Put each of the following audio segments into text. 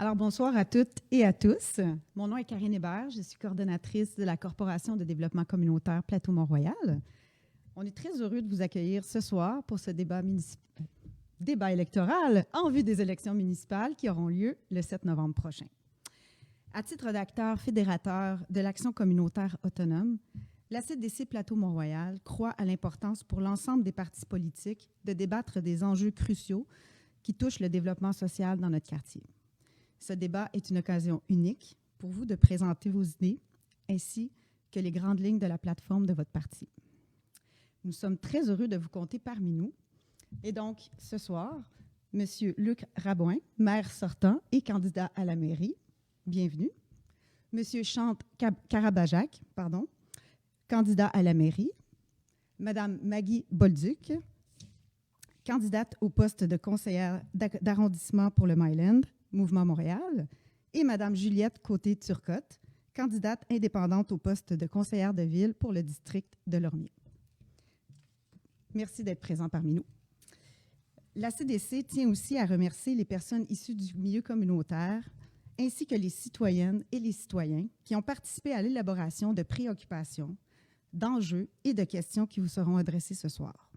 Alors, bonsoir à toutes et à tous. Mon nom est Karine Hébert. Je suis coordonnatrice de la Corporation de développement communautaire Plateau-Mont-Royal. On est très heureux de vous accueillir ce soir pour ce débat électoral en vue des élections municipales qui auront lieu le 7 novembre prochain. À titre d'acteur fédérateur de l'Action communautaire autonome, la CDC Plateau-Mont-Royal croit à l'importance pour l'ensemble des partis politiques de débattre des enjeux cruciaux qui touchent le développement social dans notre quartier. Ce débat est une occasion unique pour vous de présenter vos idées ainsi que les grandes lignes de la plateforme de votre parti. Nous sommes très heureux de vous compter parmi nous. Et donc, ce soir, M. Luc Rabouin, maire sortant et candidat à la mairie, bienvenue. M. Chante Karabajac, candidat à la mairie. Mme Maggie Bolduc, candidate au poste de conseillère d'arrondissement pour le Myland, Mouvement Montréal, et Mme Juliette Côté-Turcotte, candidate indépendante au poste de conseillère de ville pour le district de Lormier. Merci d'être présent parmi nous. La CDC tient aussi à remercier les personnes issues du milieu communautaire ainsi que les citoyennes et les citoyens qui ont participé à l'élaboration de préoccupations, d'enjeux et de questions qui vous seront adressées ce soir.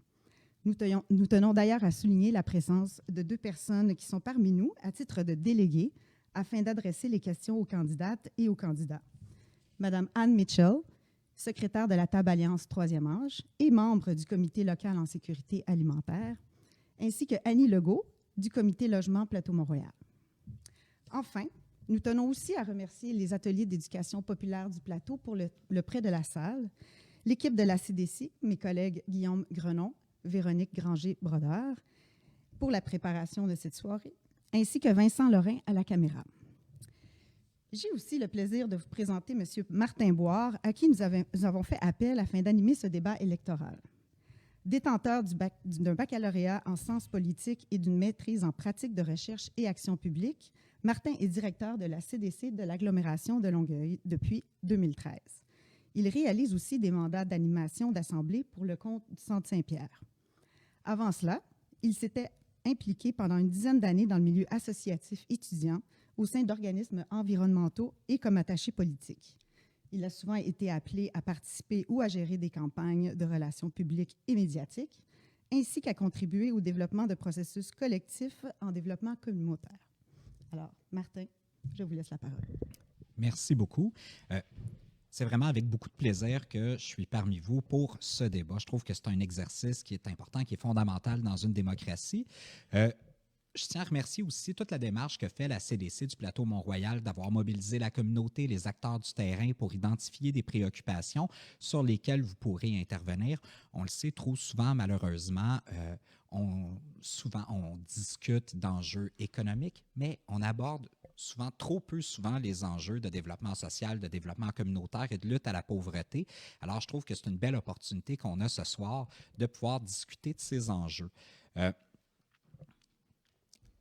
Nous tenons d'ailleurs à souligner la présence de 2 personnes qui sont parmi nous à titre de délégués afin d'adresser les questions aux candidates et aux candidats. Mme Anne Mitchell, secrétaire de la Table Alliance 3e âge et membre du Comité local en sécurité alimentaire, ainsi que Annie Legault du Comité logement Plateau-Mont-Royal. Enfin, nous tenons aussi à remercier les ateliers d'éducation populaire du plateau pour le prêt de la salle, l'équipe de la CDC, mes collègues Guillaume Grenon, Véronique Granger-Brodeur, pour la préparation de cette soirée, ainsi que Vincent Lorrain à la caméra. J'ai aussi le plaisir de vous présenter M. Martin Boire, à qui nous avons fait appel afin d'animer ce débat électoral. Détenteur d'un baccalauréat en sciences politiques et d'une maîtrise en pratique de recherche et action publique, Martin est directeur de la CDC de l'agglomération de Longueuil depuis 2013. Il réalise aussi des mandats d'animation d'assemblée pour le compte du Centre Saint-Pierre. Avant cela, il s'était impliqué pendant une dizaine d'années dans le milieu associatif étudiant au sein d'organismes environnementaux et comme attaché politique. Il a souvent été appelé à participer ou à gérer des campagnes de relations publiques et médiatiques, ainsi qu'à contribuer au développement de processus collectifs en développement communautaire. Alors, Martin, je vous laisse la parole. Merci beaucoup. C'est vraiment avec beaucoup de plaisir que je suis parmi vous pour ce débat. Je trouve que c'est un exercice qui est important, qui est fondamental dans une démocratie. Je tiens à remercier aussi toute la démarche que fait la CDC du plateau Mont-Royal d'avoir mobilisé la communauté, les acteurs du terrain pour identifier des préoccupations sur lesquelles vous pourrez intervenir. On le sait trop souvent, malheureusement, on discute d'enjeux économiques, mais on aborde trop peu souvent les enjeux de développement social, de développement communautaire et de lutte à la pauvreté. Alors, je trouve que c'est une belle opportunité qu'on a ce soir de pouvoir discuter de ces enjeux.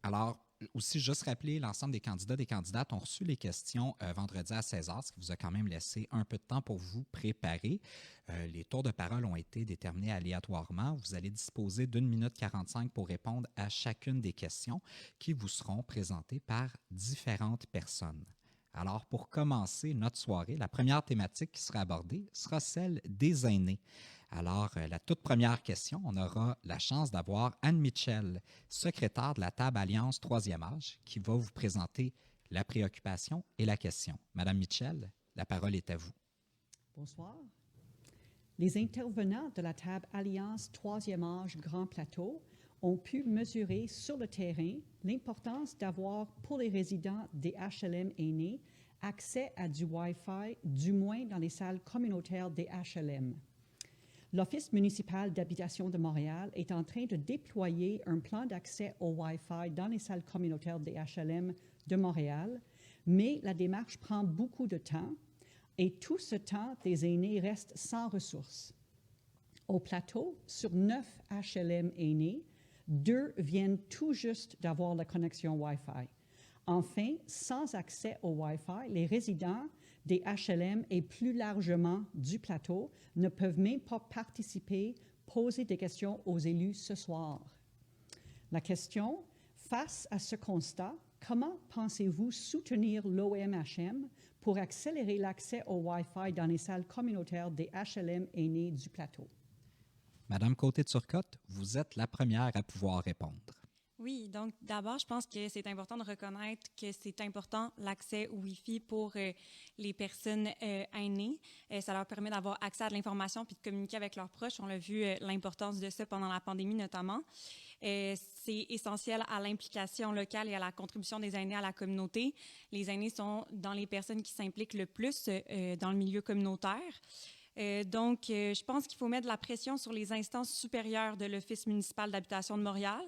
Alors, aussi, juste rappeler, l'ensemble des candidats et des candidates ont reçu les questions vendredi à 16h, ce qui vous a quand même laissé un peu de temps pour vous préparer. Les tours de parole ont été déterminés aléatoirement. Vous allez disposer d'1 minute 45 pour répondre à chacune des questions qui vous seront présentées par différentes personnes. Alors, pour commencer notre soirée, la première thématique qui sera abordée sera celle des aînés. Alors, la toute première question, on aura la chance d'avoir Anne Mitchell, secrétaire de la Table Alliance 3e âge, qui va vous présenter la préoccupation et la question. Madame Mitchell, la parole est à vous. Bonsoir. Les intervenants de la Table Alliance 3e âge Grand Plateau ont pu mesurer sur le terrain l'importance d'avoir pour les résidents des HLM aînés accès à du Wi-Fi, du moins dans les salles communautaires des HLM. L'Office municipal d'habitation de Montréal est en train de déployer un plan d'accès au Wi-Fi dans les salles communautaires des HLM de Montréal, mais la démarche prend beaucoup de temps et tout ce temps, des aînés restent sans ressources. Au plateau, sur 9 HLM aînés, 2 viennent tout juste d'avoir la connexion Wi-Fi. Enfin, sans accès au Wi-Fi, les résidents des HLM et plus largement du plateau ne peuvent même pas participer, poser des questions aux élus ce soir. La question, face à ce constat, Comment pensez-vous soutenir l'OMHM pour accélérer l'accès au Wi-Fi dans les salles communautaires des HLM aînés du plateau? Madame Côté-Turcotte, vous êtes la première à pouvoir répondre. Oui, donc d'abord, je pense que c'est important de reconnaître que c'est important l'accès au Wi-Fi pour les personnes aînées. Ça leur permet d'avoir accès à de l'information puis de communiquer avec leurs proches. On l'a vu, l'importance de ça pendant la pandémie notamment. C'est essentiel à l'implication locale et à la contribution des aînés à la communauté. Les aînés sont dans les personnes qui s'impliquent le plus dans le milieu communautaire. Donc, je pense qu'il faut mettre de la pression sur les instances supérieures de l'Office municipal d'habitation de Montréal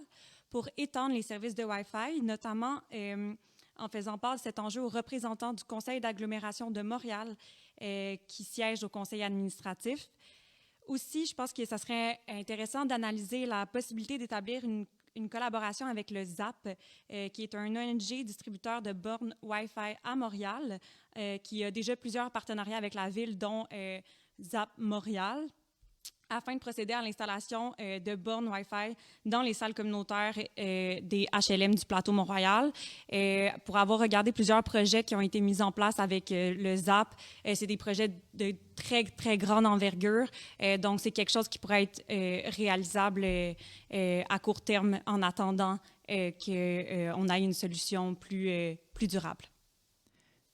pour étendre les services de Wi-Fi, notamment en faisant part de cet enjeu aux représentants du Conseil d'agglomération de Montréal qui siègent au conseil administratif. Aussi, je pense que ça serait intéressant d'analyser la possibilité d'établir une collaboration avec le ZAP, qui est un ONG distributeur de bornes Wi-Fi à Montréal, qui a déjà plusieurs partenariats avec la ville, dont ZAP Montréal, afin de procéder à l'installation de bornes Wi-Fi dans les salles communautaires des HLM du plateau Mont-Royal. Pour avoir regardé plusieurs projets qui ont été mis en place avec le ZAP, c'est des projets de très, très grande envergure. Donc, c'est quelque chose qui pourrait être réalisable à court terme en attendant qu'on ait une solution plus durable.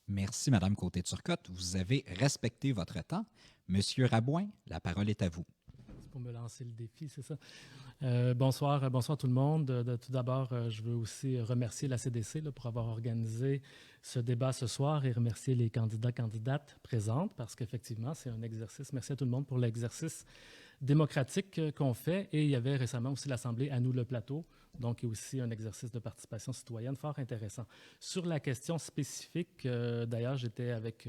Merci, Madame Côté-Turcotte. Vous avez respecté votre temps. Monsieur Rabouin, la parole est à vous. C'est pour me lancer le défi, c'est ça. Bonsoir tout le monde. Tout d'abord, je veux aussi remercier la CDC pour avoir organisé ce débat ce soir et remercier les candidates présentes parce qu'effectivement, c'est un exercice. Merci à tout le monde pour l'exercice démocratique qu'on fait. Et il y avait récemment aussi l'Assemblée À nous le plateau, donc il y a aussi un exercice de participation citoyenne fort intéressant. Sur la question spécifique, d'ailleurs, j'étais avec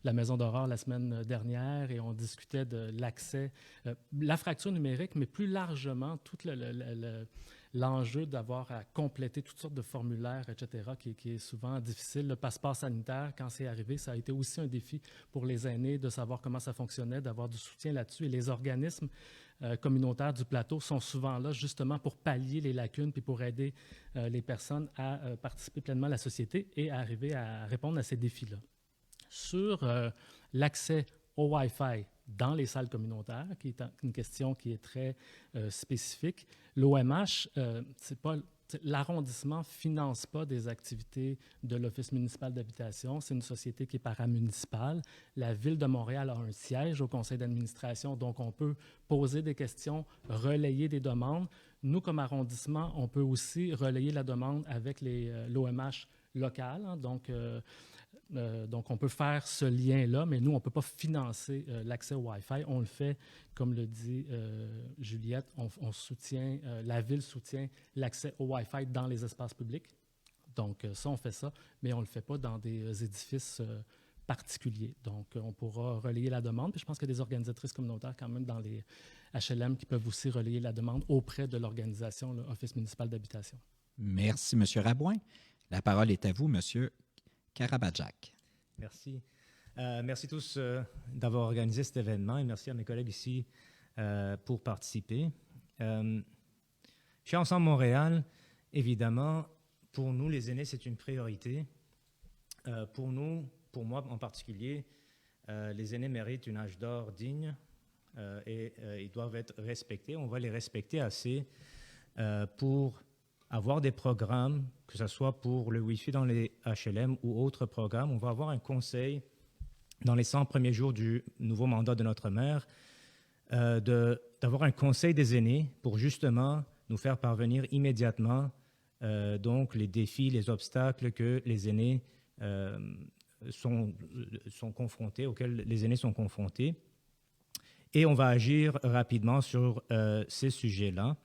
la Maison d'Aurore la semaine dernière et on discutait de l'accès, la fracture numérique, mais plus largement, tout l'enjeu d'avoir à compléter toutes sortes de formulaires, etc., qui est souvent difficile. Le passeport sanitaire, quand c'est arrivé, ça a été aussi un défi pour les aînés de savoir comment ça fonctionnait, d'avoir du soutien là-dessus. Et les organismes communautaires du plateau sont souvent là justement pour pallier les lacunes puis pour aider les personnes à participer pleinement à la société et à arriver à répondre à ces défis-là. Sur l'accès au Wi-Fi dans les salles communautaires, qui est une question qui est très spécifique, l'OMH, l'arrondissement ne finance pas des activités de l'Office municipal d'habitation. C'est une société qui est paramunicipale. La Ville de Montréal a un siège au conseil d'administration, donc on peut poser des questions, relayer des demandes. Nous, comme arrondissement, on peut aussi relayer la demande avec l'OMH local. Hein, donc, on peut faire ce lien-là, mais nous, on ne peut pas financer l'accès au Wi-Fi. On le fait, comme le dit Juliette, on soutient, la Ville soutient l'accès au Wi-Fi dans les espaces publics. Donc, ça, on fait ça, mais on ne le fait pas dans des édifices particuliers. Donc, on pourra relayer la demande. Puis je pense qu'il y a des organisatrices communautaires quand même dans les HLM qui peuvent aussi relayer la demande auprès de l'organisation, l'Office municipal d'habitation. Merci, M. Rabouin. La parole est à vous, M. Karabadjak. Merci. Merci tous d'avoir organisé cet événement et merci à mes collègues ici pour participer. Chez Ensemble Montréal, évidemment, pour nous, les aînés, c'est une priorité. Pour moi en particulier, les aînés méritent un âge d'or digne et ils doivent être respectés. On va les respecter assez pour avoir des programmes, que ce soit pour le Wi-Fi dans les HLM ou autres programmes. On va avoir un conseil dans les 100 premiers jours du nouveau mandat de notre maire, d'avoir un conseil des aînés pour justement nous faire parvenir immédiatement donc les défis, les obstacles que les aînés sont confrontés, auxquels les aînés sont confrontés. Et on va agir rapidement sur ces sujets-là.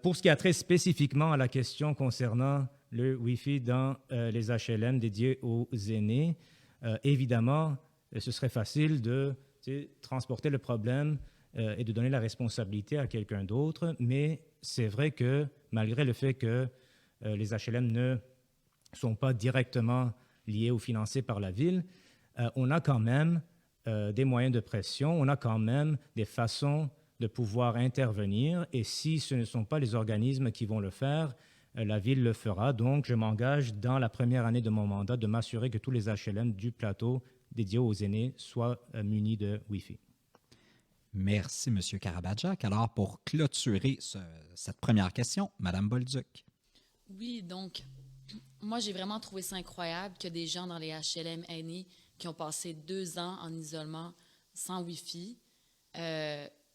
Pour ce qui a trait spécifiquement à la question concernant le Wi-Fi dans les HLM dédiés aux aînés, évidemment, ce serait facile de transporter le problème et de donner la responsabilité à quelqu'un d'autre, mais c'est vrai que malgré le fait que les HLM ne sont pas directement liés ou financés par la ville, on a quand même des moyens de pression, on a quand même des façons de pouvoir intervenir et si ce ne sont pas les organismes qui vont le faire, la Ville le fera. Donc, je m'engage dans la première année de mon mandat de m'assurer que tous les HLM du plateau dédiés aux aînés soient munis de Wi-Fi. Merci, M. Karabadjak. Alors, pour clôturer cette première question, Mme Bolduc. Oui, donc, moi, j'ai vraiment trouvé ça incroyable que des gens dans les HLM aînés qui ont passé 2 ans en isolement sans Wi-Fi,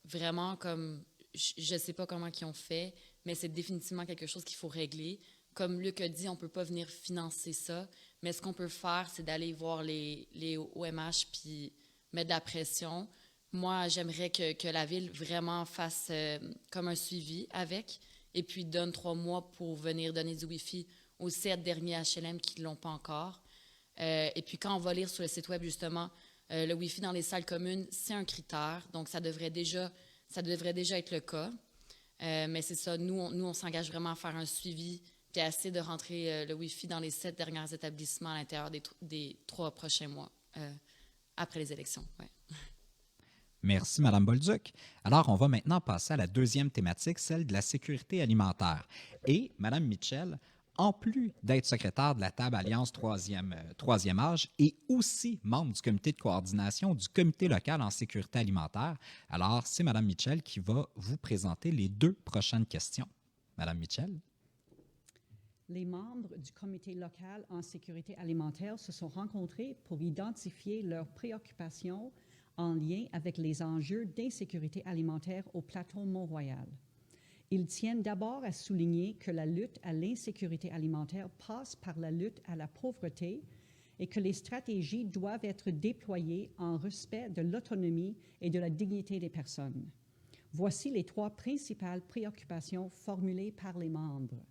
vraiment comme, je ne sais pas comment ils ont fait, mais c'est définitivement quelque chose qu'il faut régler. Comme Luc a dit, on ne peut pas venir financer ça, mais ce qu'on peut faire, c'est d'aller voir les OMH puis mettre de la pression. Moi, j'aimerais que la Ville vraiment fasse comme un suivi avec et puis donne 3 mois pour venir donner du Wi-Fi aux 7 derniers HLM qui ne l'ont pas encore. Et puis quand on va lire sur le site web, justement, le Wi-Fi dans les salles communes, c'est un critère, donc ça devrait déjà être le cas. Mais c'est ça, nous, on s'engage vraiment à faire un suivi puis à essayer de rentrer le Wi-Fi dans les 7 derniers établissements à l'intérieur des 3 prochains mois après les élections. Ouais. Merci, Mme Bolduc. Alors, on va maintenant passer à la deuxième thématique, celle de la sécurité alimentaire. Et, Mme Mitchell, en plus d'être secrétaire de la table Alliance troisième âge et aussi membre du comité de coordination du comité local en sécurité alimentaire, alors c'est Mme Mitchell qui va vous présenter les 2 prochaines questions. Mme Mitchell. Les membres du comité local en sécurité alimentaire se sont rencontrés pour identifier leurs préoccupations en lien avec les enjeux d'insécurité alimentaire au plateau Mont-Royal. Ils tiennent d'abord à souligner que la lutte à l'insécurité alimentaire passe par la lutte à la pauvreté et que les stratégies doivent être déployées en respect de l'autonomie et de la dignité des personnes. Voici les 3 principales préoccupations formulées par les membres.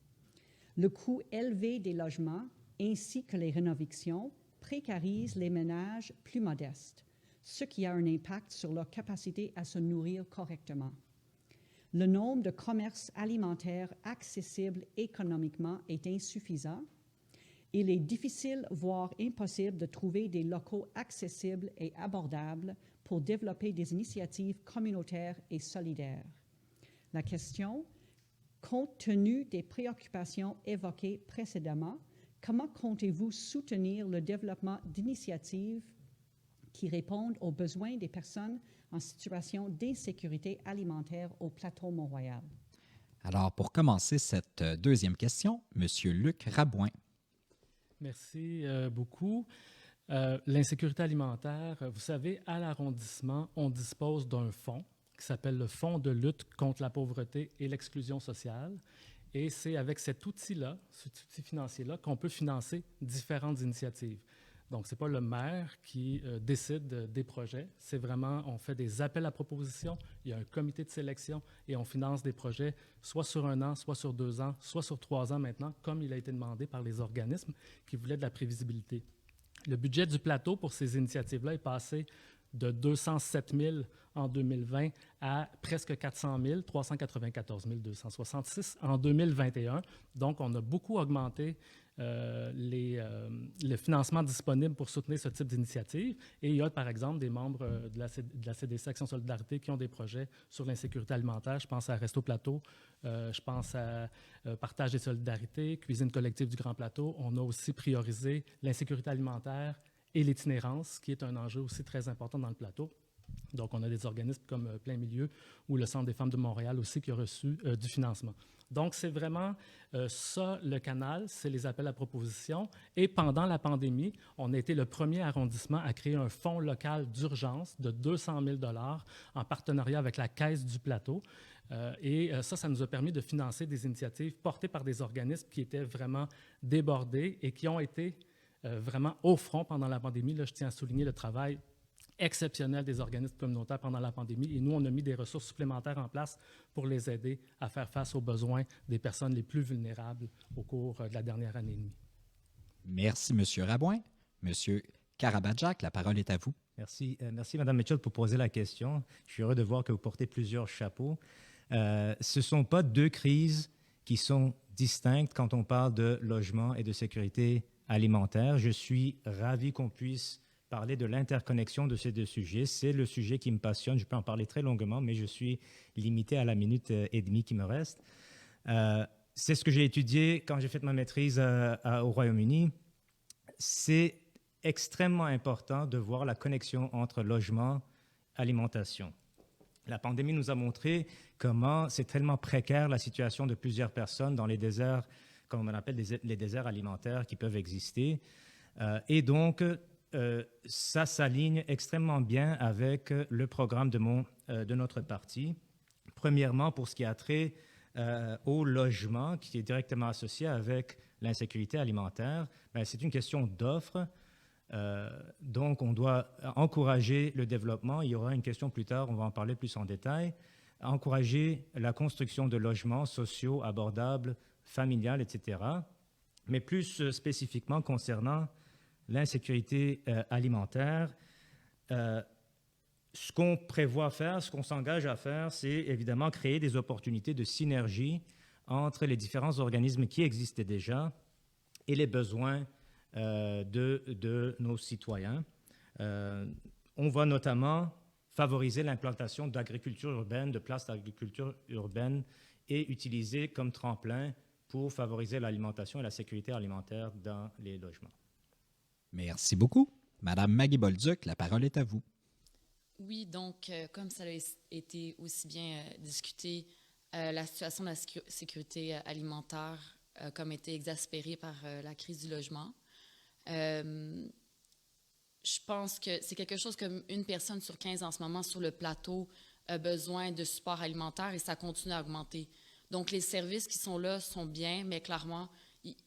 Le coût élevé des logements ainsi que les rénovations précarisent les ménages plus modestes, ce qui a un impact sur leur capacité à se nourrir correctement. Le nombre de commerces alimentaires accessibles économiquement est insuffisant. Il est difficile, voire impossible, de trouver des locaux accessibles et abordables pour développer des initiatives communautaires et solidaires. La question, compte tenu des préoccupations évoquées précédemment, comment comptez-vous soutenir le développement d'initiatives qui répondent aux besoins des personnes en situation d'insécurité alimentaire au plateau Mont-Royal? Alors, pour commencer cette deuxième question, M. Luc Rabouin. Merci beaucoup. L'insécurité alimentaire, vous savez, à l'arrondissement, on dispose d'un fonds qui s'appelle le Fonds de lutte contre la pauvreté et l'exclusion sociale. Et c'est avec cet outil-là, cet outil financier-là, qu'on peut financer différentes initiatives. Donc, ce n'est pas le maire qui décide des projets. C'est vraiment, on fait des appels à propositions, il y a un comité de sélection et on finance des projets soit sur 1 an, soit sur 2 ans, soit sur 3 ans maintenant, comme il a été demandé par les organismes qui voulaient de la prévisibilité. Le budget du plateau pour ces initiatives-là est passé de 207 000 en 2020 à presque 400 000, 394 266 en 2021. Donc, on a beaucoup augmenté le financement disponible pour soutenir ce type d'initiative. Et il y a, par exemple, des membres de la CDC Action Solidarité qui ont des projets sur l'insécurité alimentaire. Je pense à Resto Plateau, je pense à Partage et Solidarité, Cuisine collective du Grand Plateau. On a aussi priorisé l'insécurité alimentaire et l'itinérance, qui est un enjeu aussi très important dans le plateau. Donc, on a des organismes comme Plein Milieu ou le Centre des femmes de Montréal aussi qui a reçu du financement. Donc, c'est vraiment ça le canal, c'est les appels à propositions. Et pendant la pandémie, on a été le premier arrondissement à créer un fonds local d'urgence de 200 000 $ en partenariat avec la Caisse du Plateau. Et ça nous a permis de financer des initiatives portées par des organismes qui étaient vraiment débordés et qui ont été vraiment au front pendant la pandémie. Là, je tiens à souligner le travail exceptionnel des organismes communautaires pendant la pandémie. Et nous, on a mis des ressources supplémentaires en place pour les aider à faire face aux besoins des personnes les plus vulnérables au cours de la dernière année et demie. Merci, M. Rabouin. M. Karabadjak, la parole est à vous. Merci, Mme Mitchell, pour poser la question. Je suis heureux de voir que vous portez plusieurs chapeaux. Ce ne sont pas 2 crises qui sont distinctes quand on parle de logement et de sécurité alimentaire. Je suis ravi qu'on puisse parler de l'interconnexion de ces 2 sujets. C'est le sujet qui me passionne. Je peux en parler très longuement, mais je suis limité à la minute et demie qui me reste. c'est ce que j'ai étudié quand j'ai fait ma maîtrise au Royaume-Uni. C'est extrêmement important de voir la connexion entre logement et alimentation. La pandémie nous a montré comment c'est tellement précaire la situation de plusieurs personnes dans les déserts, comme on appelle les déserts alimentaires qui peuvent exister. Et donc, ça s'aligne extrêmement bien avec le programme de notre parti. Premièrement, pour ce qui a trait au logement, qui est directement associé avec l'insécurité alimentaire, c'est une question d'offre. Donc, on doit encourager le développement. Il y aura une question plus tard, on va en parler plus en détail. Encourager la construction de logements sociaux abordables, familiales, etc. Mais plus spécifiquement concernant l'insécurité alimentaire, ce qu'on prévoit faire, ce qu'on s'engage à faire, c'est évidemment créer des opportunités de synergie entre les différents organismes qui existaient déjà et les besoins de nos citoyens. On va notamment favoriser l'implantation d'agriculture urbaine, de places d'agriculture urbaine et utiliser comme tremplin pour favoriser l'alimentation et la sécurité alimentaire dans les logements. Merci beaucoup. Madame Maggie Bolduc, la parole est à vous. Oui, donc, comme ça a été aussi bien discuté, la situation de la sécurité alimentaire a comme été exaspérée par la crise du logement. Je pense que c'est quelque chose comme 1 personne sur 15 en ce moment sur le plateau a besoin de support alimentaire et ça continue à augmenter. Donc, les services qui sont là sont bien, mais clairement,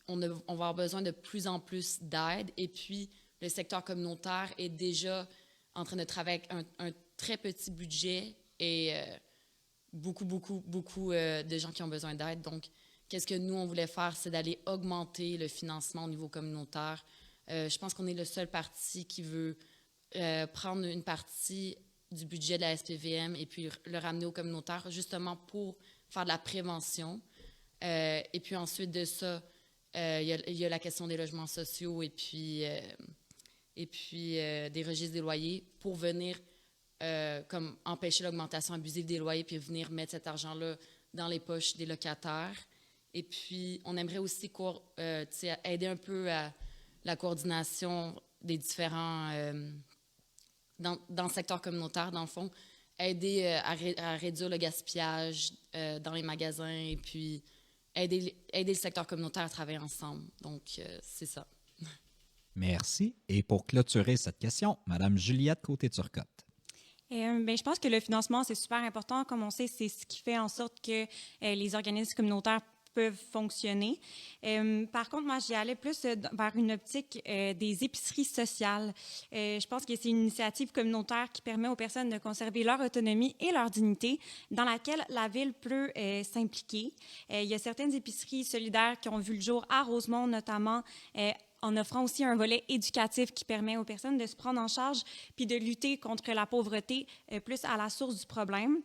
on va avoir besoin de plus en plus d'aide. Et puis, le secteur communautaire est déjà en train de travailler avec un très petit budget et beaucoup de gens qui ont besoin d'aide. Donc, qu'est-ce que nous, on voulait faire, c'est d'aller augmenter le financement au niveau communautaire. Je pense qu'on est le seul parti qui veut prendre une partie du budget de la SPVM et puis le ramener au communautaire, justement pour faire de la prévention. Et puis ensuite de ça, il y a la question des logements sociaux et puis des registres des loyers pour venir comme empêcher l'augmentation abusive des loyers puis venir mettre cet argent-là dans les poches des locataires. Et puis, on aimerait aussi aider un peu à la coordination des différents... dans le secteur communautaire, dans le fond, aider à réduire le gaspillage dans les magasins et puis aider le secteur communautaire à travailler ensemble. Donc, c'est ça. Merci. Et pour clôturer cette question, Madame Juliette Côté-Turcotte. Je pense que le financement, c'est super important. Comme on sait, c'est ce qui fait en sorte que les organismes communautaires peuvent fonctionner. Par contre, moi, j'y allais plus vers une optique des épiceries sociales. Je pense que c'est une initiative communautaire qui permet aux personnes de conserver leur autonomie et leur dignité, dans laquelle la Ville peut s'impliquer. Il y a certaines épiceries solidaires qui ont vu le jour à Rosemont, notamment, en offrant aussi un volet éducatif qui permet aux personnes de se prendre en charge puis de lutter contre la pauvreté plus à la source du problème,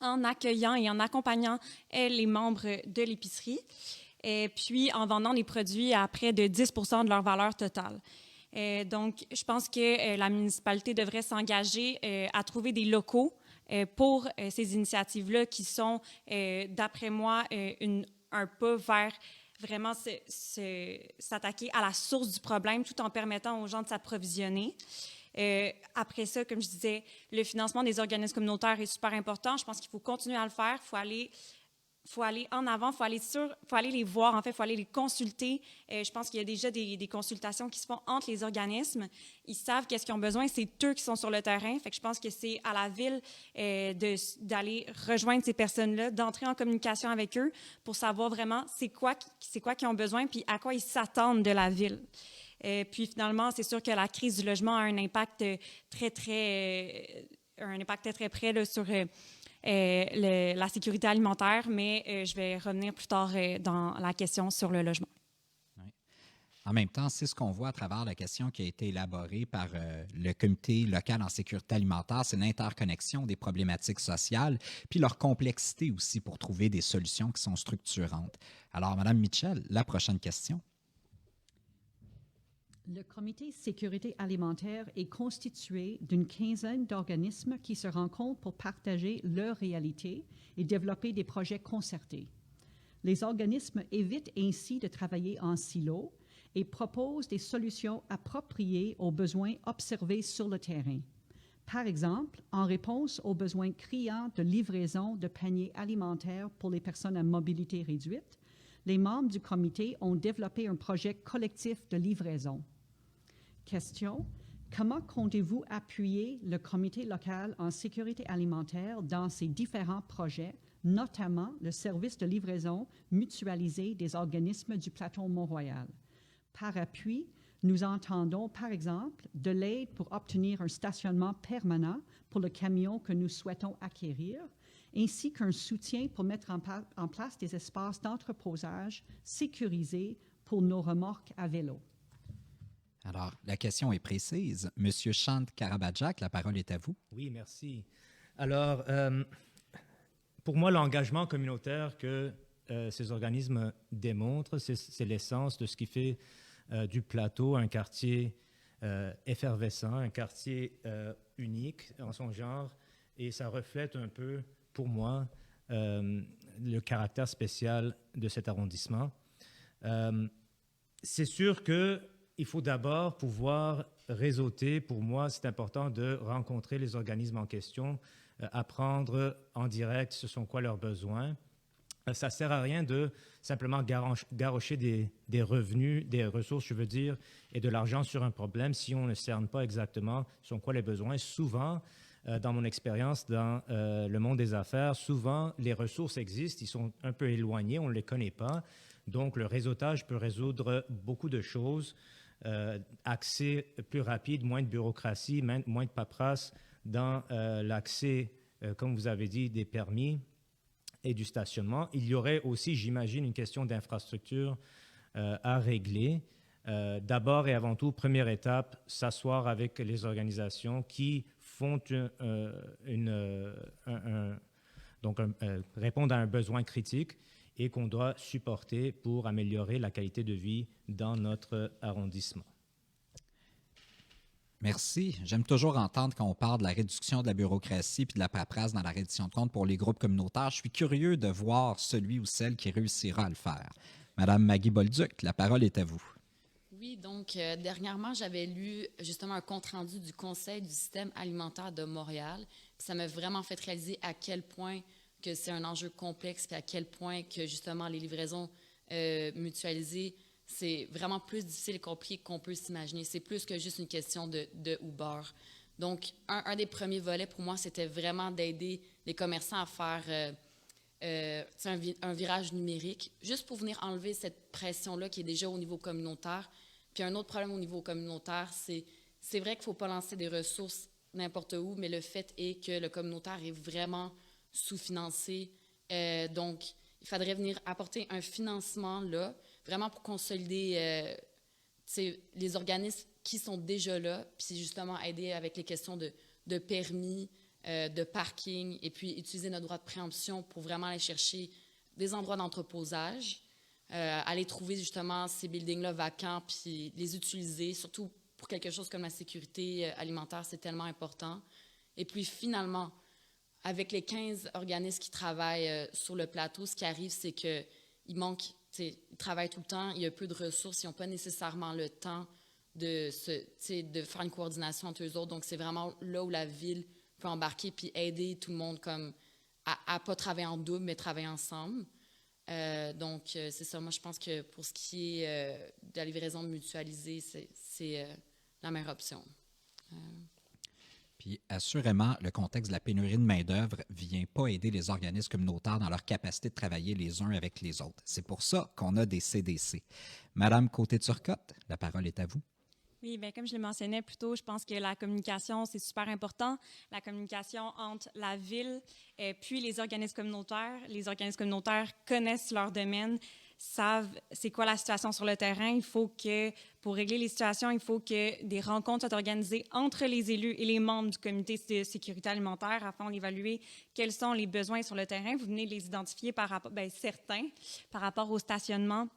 en accueillant et en accompagnant les membres de l'épicerie, et puis en vendant des produits à près de 10 % de leur valeur totale. Donc, je pense que la municipalité devrait s'engager à trouver des locaux pour ces initiatives-là qui sont, d'après moi, un pas vers vraiment s'attaquer à la source du problème tout en permettant aux gens de s'approvisionner. Après ça, comme je disais, le financement des organismes communautaires est super important. Je pense qu'il faut continuer à le faire. Il faut aller en avant, il faut aller les voir, en fait, il faut aller les consulter. Je pense qu'il y a déjà des consultations qui se font entre les organismes. Ils savent qu'est-ce qu'ils ont besoin, c'est eux qui sont sur le terrain. Fait que je pense que c'est à la Ville d'aller rejoindre ces personnes-là, d'entrer en communication avec eux pour savoir vraiment c'est quoi qu'ils ont besoin puis à quoi ils s'attendent de la Ville. Puis finalement, c'est sûr que la crise du logement a un impact très près là, sur la sécurité alimentaire, mais je vais revenir plus tard dans la question sur le logement. Oui. En même temps, c'est ce qu'on voit à travers la question qui a été élaborée par le comité local en sécurité alimentaire, c'est l'interconnexion des problématiques sociales, puis leur complexité aussi pour trouver des solutions qui sont structurantes. Alors, Mme Mitchell, la prochaine question. Le comité sécurité alimentaire est constitué d'une quinzaine d'organismes qui se rencontrent pour partager leur réalité et développer des projets concertés. Les organismes évitent ainsi de travailler en silo et proposent des solutions appropriées aux besoins observés sur le terrain. Par exemple, en réponse aux besoins criants de livraison de paniers alimentaires pour les personnes à mobilité réduite, les membres du comité ont développé un projet collectif de livraison. Question: comment comptez-vous appuyer le comité local en sécurité alimentaire dans ses différents projets, notamment le service de livraison mutualisé des organismes du plateau Mont-Royal? Par appui, nous entendons, par exemple, de l'aide pour obtenir un stationnement permanent pour le camion que nous souhaitons acquérir, ainsi qu'un soutien pour mettre en place des espaces d'entreposage sécurisés pour nos remorques à vélo. Alors, la question est précise. Monsieur Chand Karabadjak, la parole est à vous. Oui, merci. Alors, pour moi, l'engagement communautaire que ces organismes démontrent, c'est l'essence de ce qui fait du plateau un quartier effervescent, un quartier unique en son genre, et ça reflète un peu, pour moi, le caractère spécial de cet arrondissement. C'est sûr qu'il faut d'abord pouvoir réseauter. Pour moi, c'est important de rencontrer les organismes en question, apprendre en direct ce sont quoi leurs besoins. Ça ne sert à rien de simplement garrocher des revenus, des ressources, je veux dire, et de l'argent sur un problème si on ne cerne pas exactement sont quoi les besoins. Souvent, dans mon expérience dans le monde des affaires, souvent les ressources existent, ils sont un peu éloignés, on ne les connaît pas. Donc, le réseautage peut résoudre beaucoup de choses. Accès plus rapide, moins de bureaucratie, moins de paperasse dans l'accès, comme vous avez dit, des permis et du stationnement. Il y aurait aussi, j'imagine, une question d'infrastructure à régler. D'abord et avant tout, première étape, s'asseoir avec les organisations qui font répondre à un besoin critique et qu'on doit supporter pour améliorer la qualité de vie dans notre arrondissement. Merci. J'aime toujours entendre quand on parle de la réduction de la bureaucratie puis de la paperasse dans la reddition de comptes pour les groupes communautaires. Je suis curieux de voir celui ou celle qui réussira à le faire. Madame Maggie Bolduc, la parole est à vous. Oui, donc dernièrement, j'avais lu justement un compte-rendu du Conseil du système alimentaire de Montréal. Puis ça m'a vraiment fait réaliser à quel point que c'est un enjeu complexe, puis à quel point que justement les livraisons mutualisées, c'est vraiment plus difficile et compliqué qu'on peut s'imaginer. C'est plus que juste une question de Uber. Donc, un des premiers volets pour moi, c'était vraiment d'aider les commerçants à faire un virage numérique, juste pour venir enlever cette pression-là qui est déjà au niveau communautaire. Puis un autre problème au niveau communautaire, c'est vrai qu'il ne faut pas lancer des ressources n'importe où, mais le fait est que le communautaire est vraiment sous-financé. Donc, il faudrait venir apporter un financement là, vraiment pour consolider les organismes qui sont déjà là, puis justement aider avec les questions de permis, de parking, et puis utiliser notre droit de préemption pour vraiment aller chercher des endroits d'entreposage, aller trouver justement ces buildings-là vacants, puis les utiliser, surtout pour quelque chose comme la sécurité alimentaire, c'est tellement important. Et puis finalement, avec les 15 organismes qui travaillent sur le plateau, ce qui arrive, c'est qu'il manque, ils travaillent tout le temps, il y a peu de ressources, ils n'ont pas nécessairement le temps de faire une coordination entre eux autres. Donc, c'est vraiment là où la ville peut embarquer puis aider tout le monde comme à pas travailler en double, mais travailler ensemble. Donc, c'est ça. Moi, je pense que pour ce qui est de la livraison mutualisée, c'est la meilleure option. Puis, assurément, le contexte de la pénurie de main-d'œuvre ne vient pas aider les organismes communautaires dans leur capacité de travailler les uns avec les autres. C'est pour ça qu'on a des CDC. Madame Côté-Turcotte, la parole est à vous. Oui, bien, comme je le mentionnais plus tôt, je pense que la communication, c'est super important. La communication entre la ville puis les organismes communautaires. Les organismes communautaires connaissent leur domaine, savent c'est quoi la situation sur le terrain. Il faut que, pour régler les situations, il faut que des rencontres soient organisées entre les élus et les membres du comité de sécurité alimentaire afin d'évaluer quels sont les besoins sur le terrain. Vous venez de les identifier par rapport, certains, par rapport au stationnement.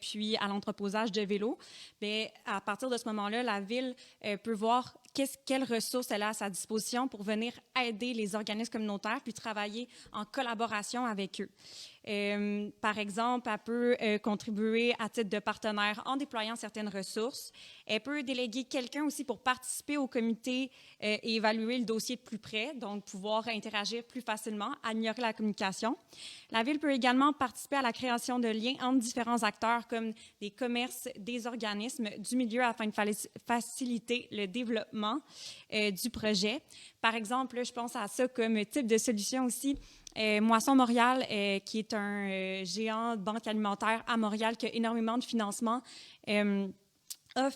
Puis à l'entreposage de vélos, bien, à partir de ce moment-là, la Ville peut voir quelles ressources elle a à sa disposition pour venir aider les organismes communautaires puis travailler en collaboration avec eux. Par exemple, elle peut contribuer à titre de partenaire en déployant certaines ressources. Elle peut déléguer quelqu'un aussi pour participer au comité et évaluer le dossier de plus près, donc pouvoir interagir plus facilement, améliorer la communication. La Ville peut également participer à la création de liens entre différents acteurs comme des commerces, des organismes du milieu afin de faciliter le développement du projet. Par exemple, là, je pense à ça comme type de solution aussi. Moisson Montréal, qui est un géant de banque alimentaire à Montréal, qui a énormément de financement, a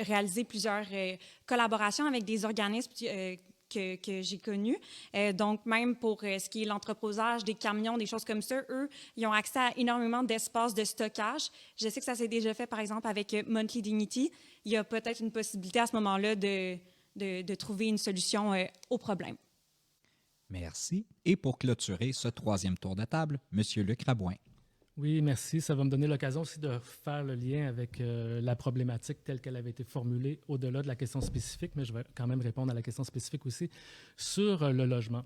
réalisé plusieurs collaborations avec des organismes que j'ai connus. Donc, même pour ce qui est l'entreposage des camions, des choses comme ça, eux, ils ont accès à énormément d'espace de stockage. Je sais que ça s'est déjà fait, par exemple, avec Monthly Dignity. Il y a peut-être une possibilité à ce moment-là de trouver une solution au problème. Merci. Et pour clôturer ce troisième tour de table, M. Luc Rabouin. Oui, merci. Ça va me donner l'occasion aussi de faire le lien avec la problématique telle qu'elle avait été formulée au-delà de la question spécifique, mais je vais quand même répondre à la question spécifique aussi sur le logement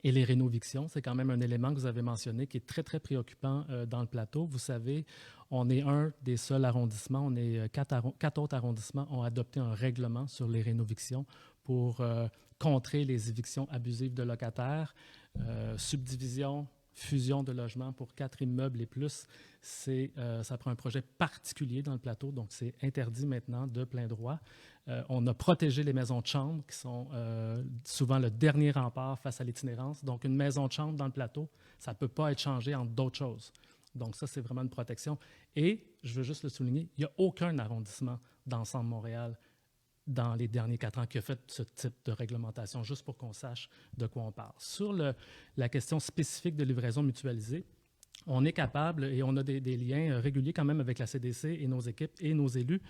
et les rénovictions. C'est quand même un élément que vous avez mentionné qui est très, très préoccupant dans le plateau. Vous savez, on est un des seuls arrondissements, quatre autres arrondissements ont adopté un règlement sur les rénovictions pour contrer les évictions abusives de locataires, subdivision, fusion de logements pour 4 immeubles et plus. Ça prend un projet particulier dans le plateau, donc c'est interdit maintenant de plein droit. On a protégé les maisons de chambre qui sont souvent le dernier rempart face à l'itinérance. Donc, une maison de chambre dans le plateau, ça ne peut pas être changé en d'autres choses. Donc, ça, c'est vraiment une protection. Et, je veux juste le souligner, il n'y a aucun arrondissement d'Ensemble Montréal dans les derniers 4 ans qui a fait ce type de réglementation, juste pour qu'on sache de quoi on parle. Sur la question spécifique de livraison mutualisée, on est capable, et on a des liens réguliers quand même avec la CDC et nos équipes et nos élus.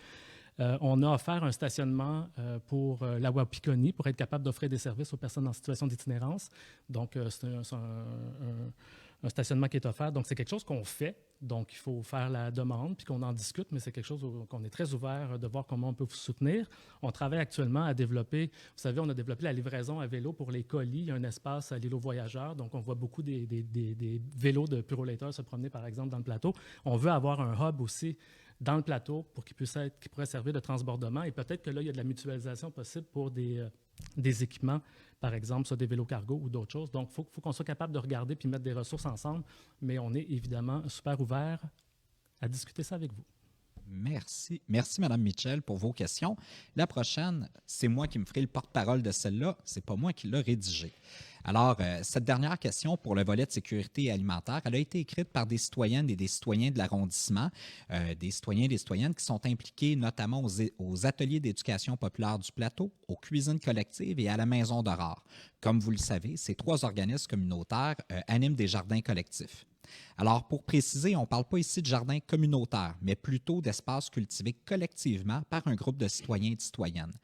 On a offert un stationnement pour la Wapikoni pour être capable d'offrir des services aux personnes en situation d'itinérance. Donc, c'est un stationnement qui est offert. Donc, c'est quelque chose qu'on fait. Donc, il faut faire la demande puis qu'on en discute, mais c'est quelque chose qu'on est très ouvert de voir comment on peut vous soutenir. On travaille actuellement à développer, vous savez, on a développé la livraison à vélo pour les colis. Il y a un espace à l'îlot voyageurs. Donc, on voit beaucoup des vélos de Purolator se promener, par exemple, dans le plateau. On veut avoir un hub aussi dans le plateau pour qui pourrait servir de transbordement. Et peut-être que là, il y a de la mutualisation possible pour des équipements, par exemple, sur des vélos cargo ou d'autres choses. Donc, il faut qu'on soit capable de regarder puis mettre des ressources ensemble, mais on est évidemment super ouvert à discuter ça avec vous. Merci. Merci, Mme Mitchell, pour vos questions. La prochaine, c'est moi qui me ferai le porte-parole de celle-là. Ce n'est pas moi qui l'ai rédigée. Alors, cette dernière question pour le volet de sécurité alimentaire, elle a été écrite par des citoyennes et des citoyens de l'arrondissement, des citoyens et des citoyennes qui sont impliqués notamment aux ateliers d'éducation populaire du plateau, aux cuisines collectives et à la Maison d'Aurore. Comme vous le savez, ces 3 organismes communautaires animent des jardins collectifs. Alors, pour préciser, on ne parle pas ici de jardin communautaire, mais plutôt d'espaces cultivés collectivement par un groupe de citoyens et de citoyennes.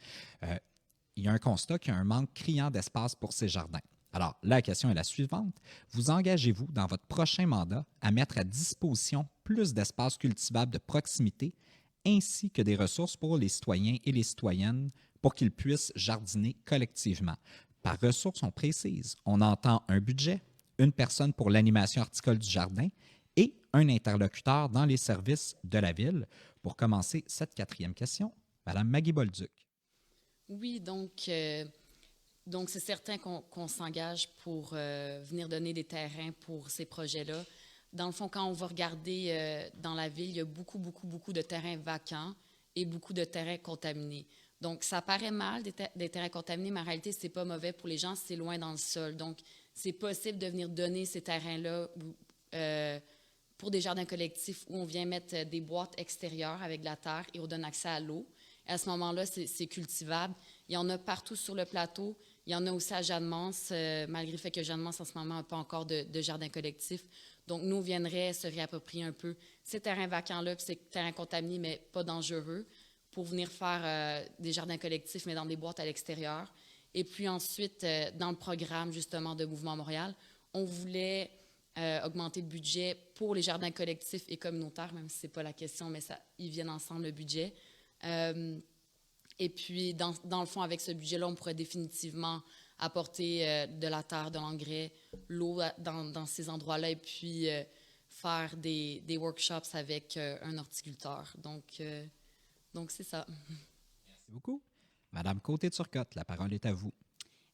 Il y a un constat qu'il y a un manque criant d'espace pour ces jardins. Alors, la question est la suivante. Vous engagez-vous dans votre prochain mandat à mettre à disposition plus d'espaces cultivables de proximité ainsi que des ressources pour les citoyens et les citoyennes pour qu'ils puissent jardiner collectivement? Par ressources, on précise, on entend un budget, une personne pour l'animation horticole du jardin et un interlocuteur dans les services de la Ville. Pour commencer cette 4e question, Mme Maggie Bolduc. Oui, donc c'est certain qu'on s'engage pour venir donner des terrains pour ces projets-là. Dans le fond, quand on va regarder dans la ville, il y a beaucoup, beaucoup, beaucoup de terrains vacants et beaucoup de terrains contaminés. Donc, ça paraît mal, des terrains contaminés, mais en réalité, ce n'est pas mauvais pour les gens, c'est loin dans le sol. Donc, c'est possible de venir donner ces terrains-là pour des jardins collectifs où on vient mettre des boîtes extérieures avec de la terre et on donne accès à l'eau. À ce moment-là, c'est cultivable. Il y en a partout sur le plateau. Il y en a aussi à Jeanne-Mance, malgré le fait que Jeanne-Mance, en ce moment, n'a pas encore de jardin collectif. Donc, nous, on viendrait se réapproprier un peu ces terrains vacants-là, puis ces terrains contaminés, mais pas dangereux, pour venir faire des jardins collectifs, mais dans des boîtes à l'extérieur. Et puis ensuite, dans le programme, justement, de Mouvement Montréal, on voulait augmenter le budget pour les jardins collectifs et communautaires, même si ce n'est pas la question, mais ils viennent ensemble, le budget. Et puis, dans le fond, avec ce budget-là, on pourrait définitivement apporter de la terre, de l'engrais, l'eau dans ces endroits-là et puis faire des workshops avec un horticulteur. Donc c'est ça. Merci beaucoup. Madame Côté-Turcotte, la parole est à vous.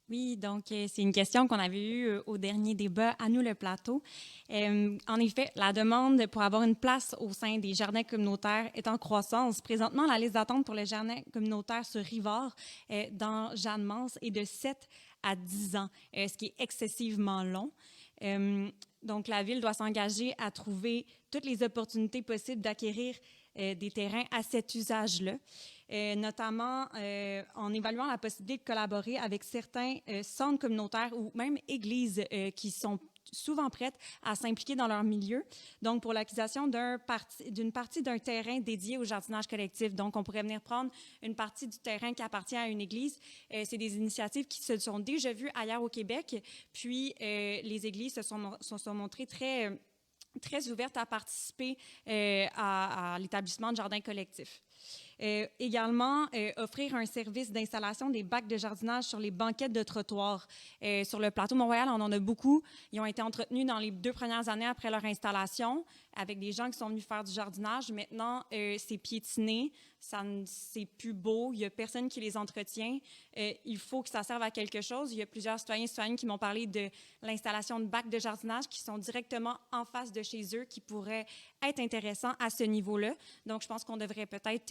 Oui, donc c'est une question qu'on avait eue au dernier débat à nous, le plateau. En effet, la demande pour avoir une place au sein des jardins communautaires est en croissance. Présentement, la liste d'attente pour les jardins communautaires sur Rivard dans Jeanne-Mance est de 7 à 10 ans, ce qui est excessivement long. Donc, la Ville doit s'engager à trouver toutes les opportunités possibles d'acquérir des terrains à cet usage-là, notamment en évaluant la possibilité de collaborer avec certains centres communautaires ou même églises qui sont souvent prêtes à s'impliquer dans leur milieu. Donc, pour l'acquisition d'une partie d'un terrain dédié au jardinage collectif. Donc, on pourrait venir prendre une partie du terrain qui appartient à une église. C'est des initiatives qui se sont déjà vues ailleurs au Québec. Puis, les églises se sont montrées très ouvertes à participer à l'établissement de jardins collectifs. Également, offrir un service d'installation des bacs de jardinage sur les banquettes de trottoir. Sur le plateau Mont-Royal, on en a beaucoup. Ils ont été entretenus dans les 2 premières années après leur installation avec des gens qui sont venus faire du jardinage. Maintenant, c'est piétiné, c'est plus beau, il n'y a personne qui les entretient. Il faut que ça serve à quelque chose. Il y a plusieurs citoyens et citoyennes qui m'ont parlé de l'installation de bacs de jardinage qui sont directement en face de chez eux, qui pourraient être intéressants à ce niveau-là. Donc, je pense qu'on devrait peut-être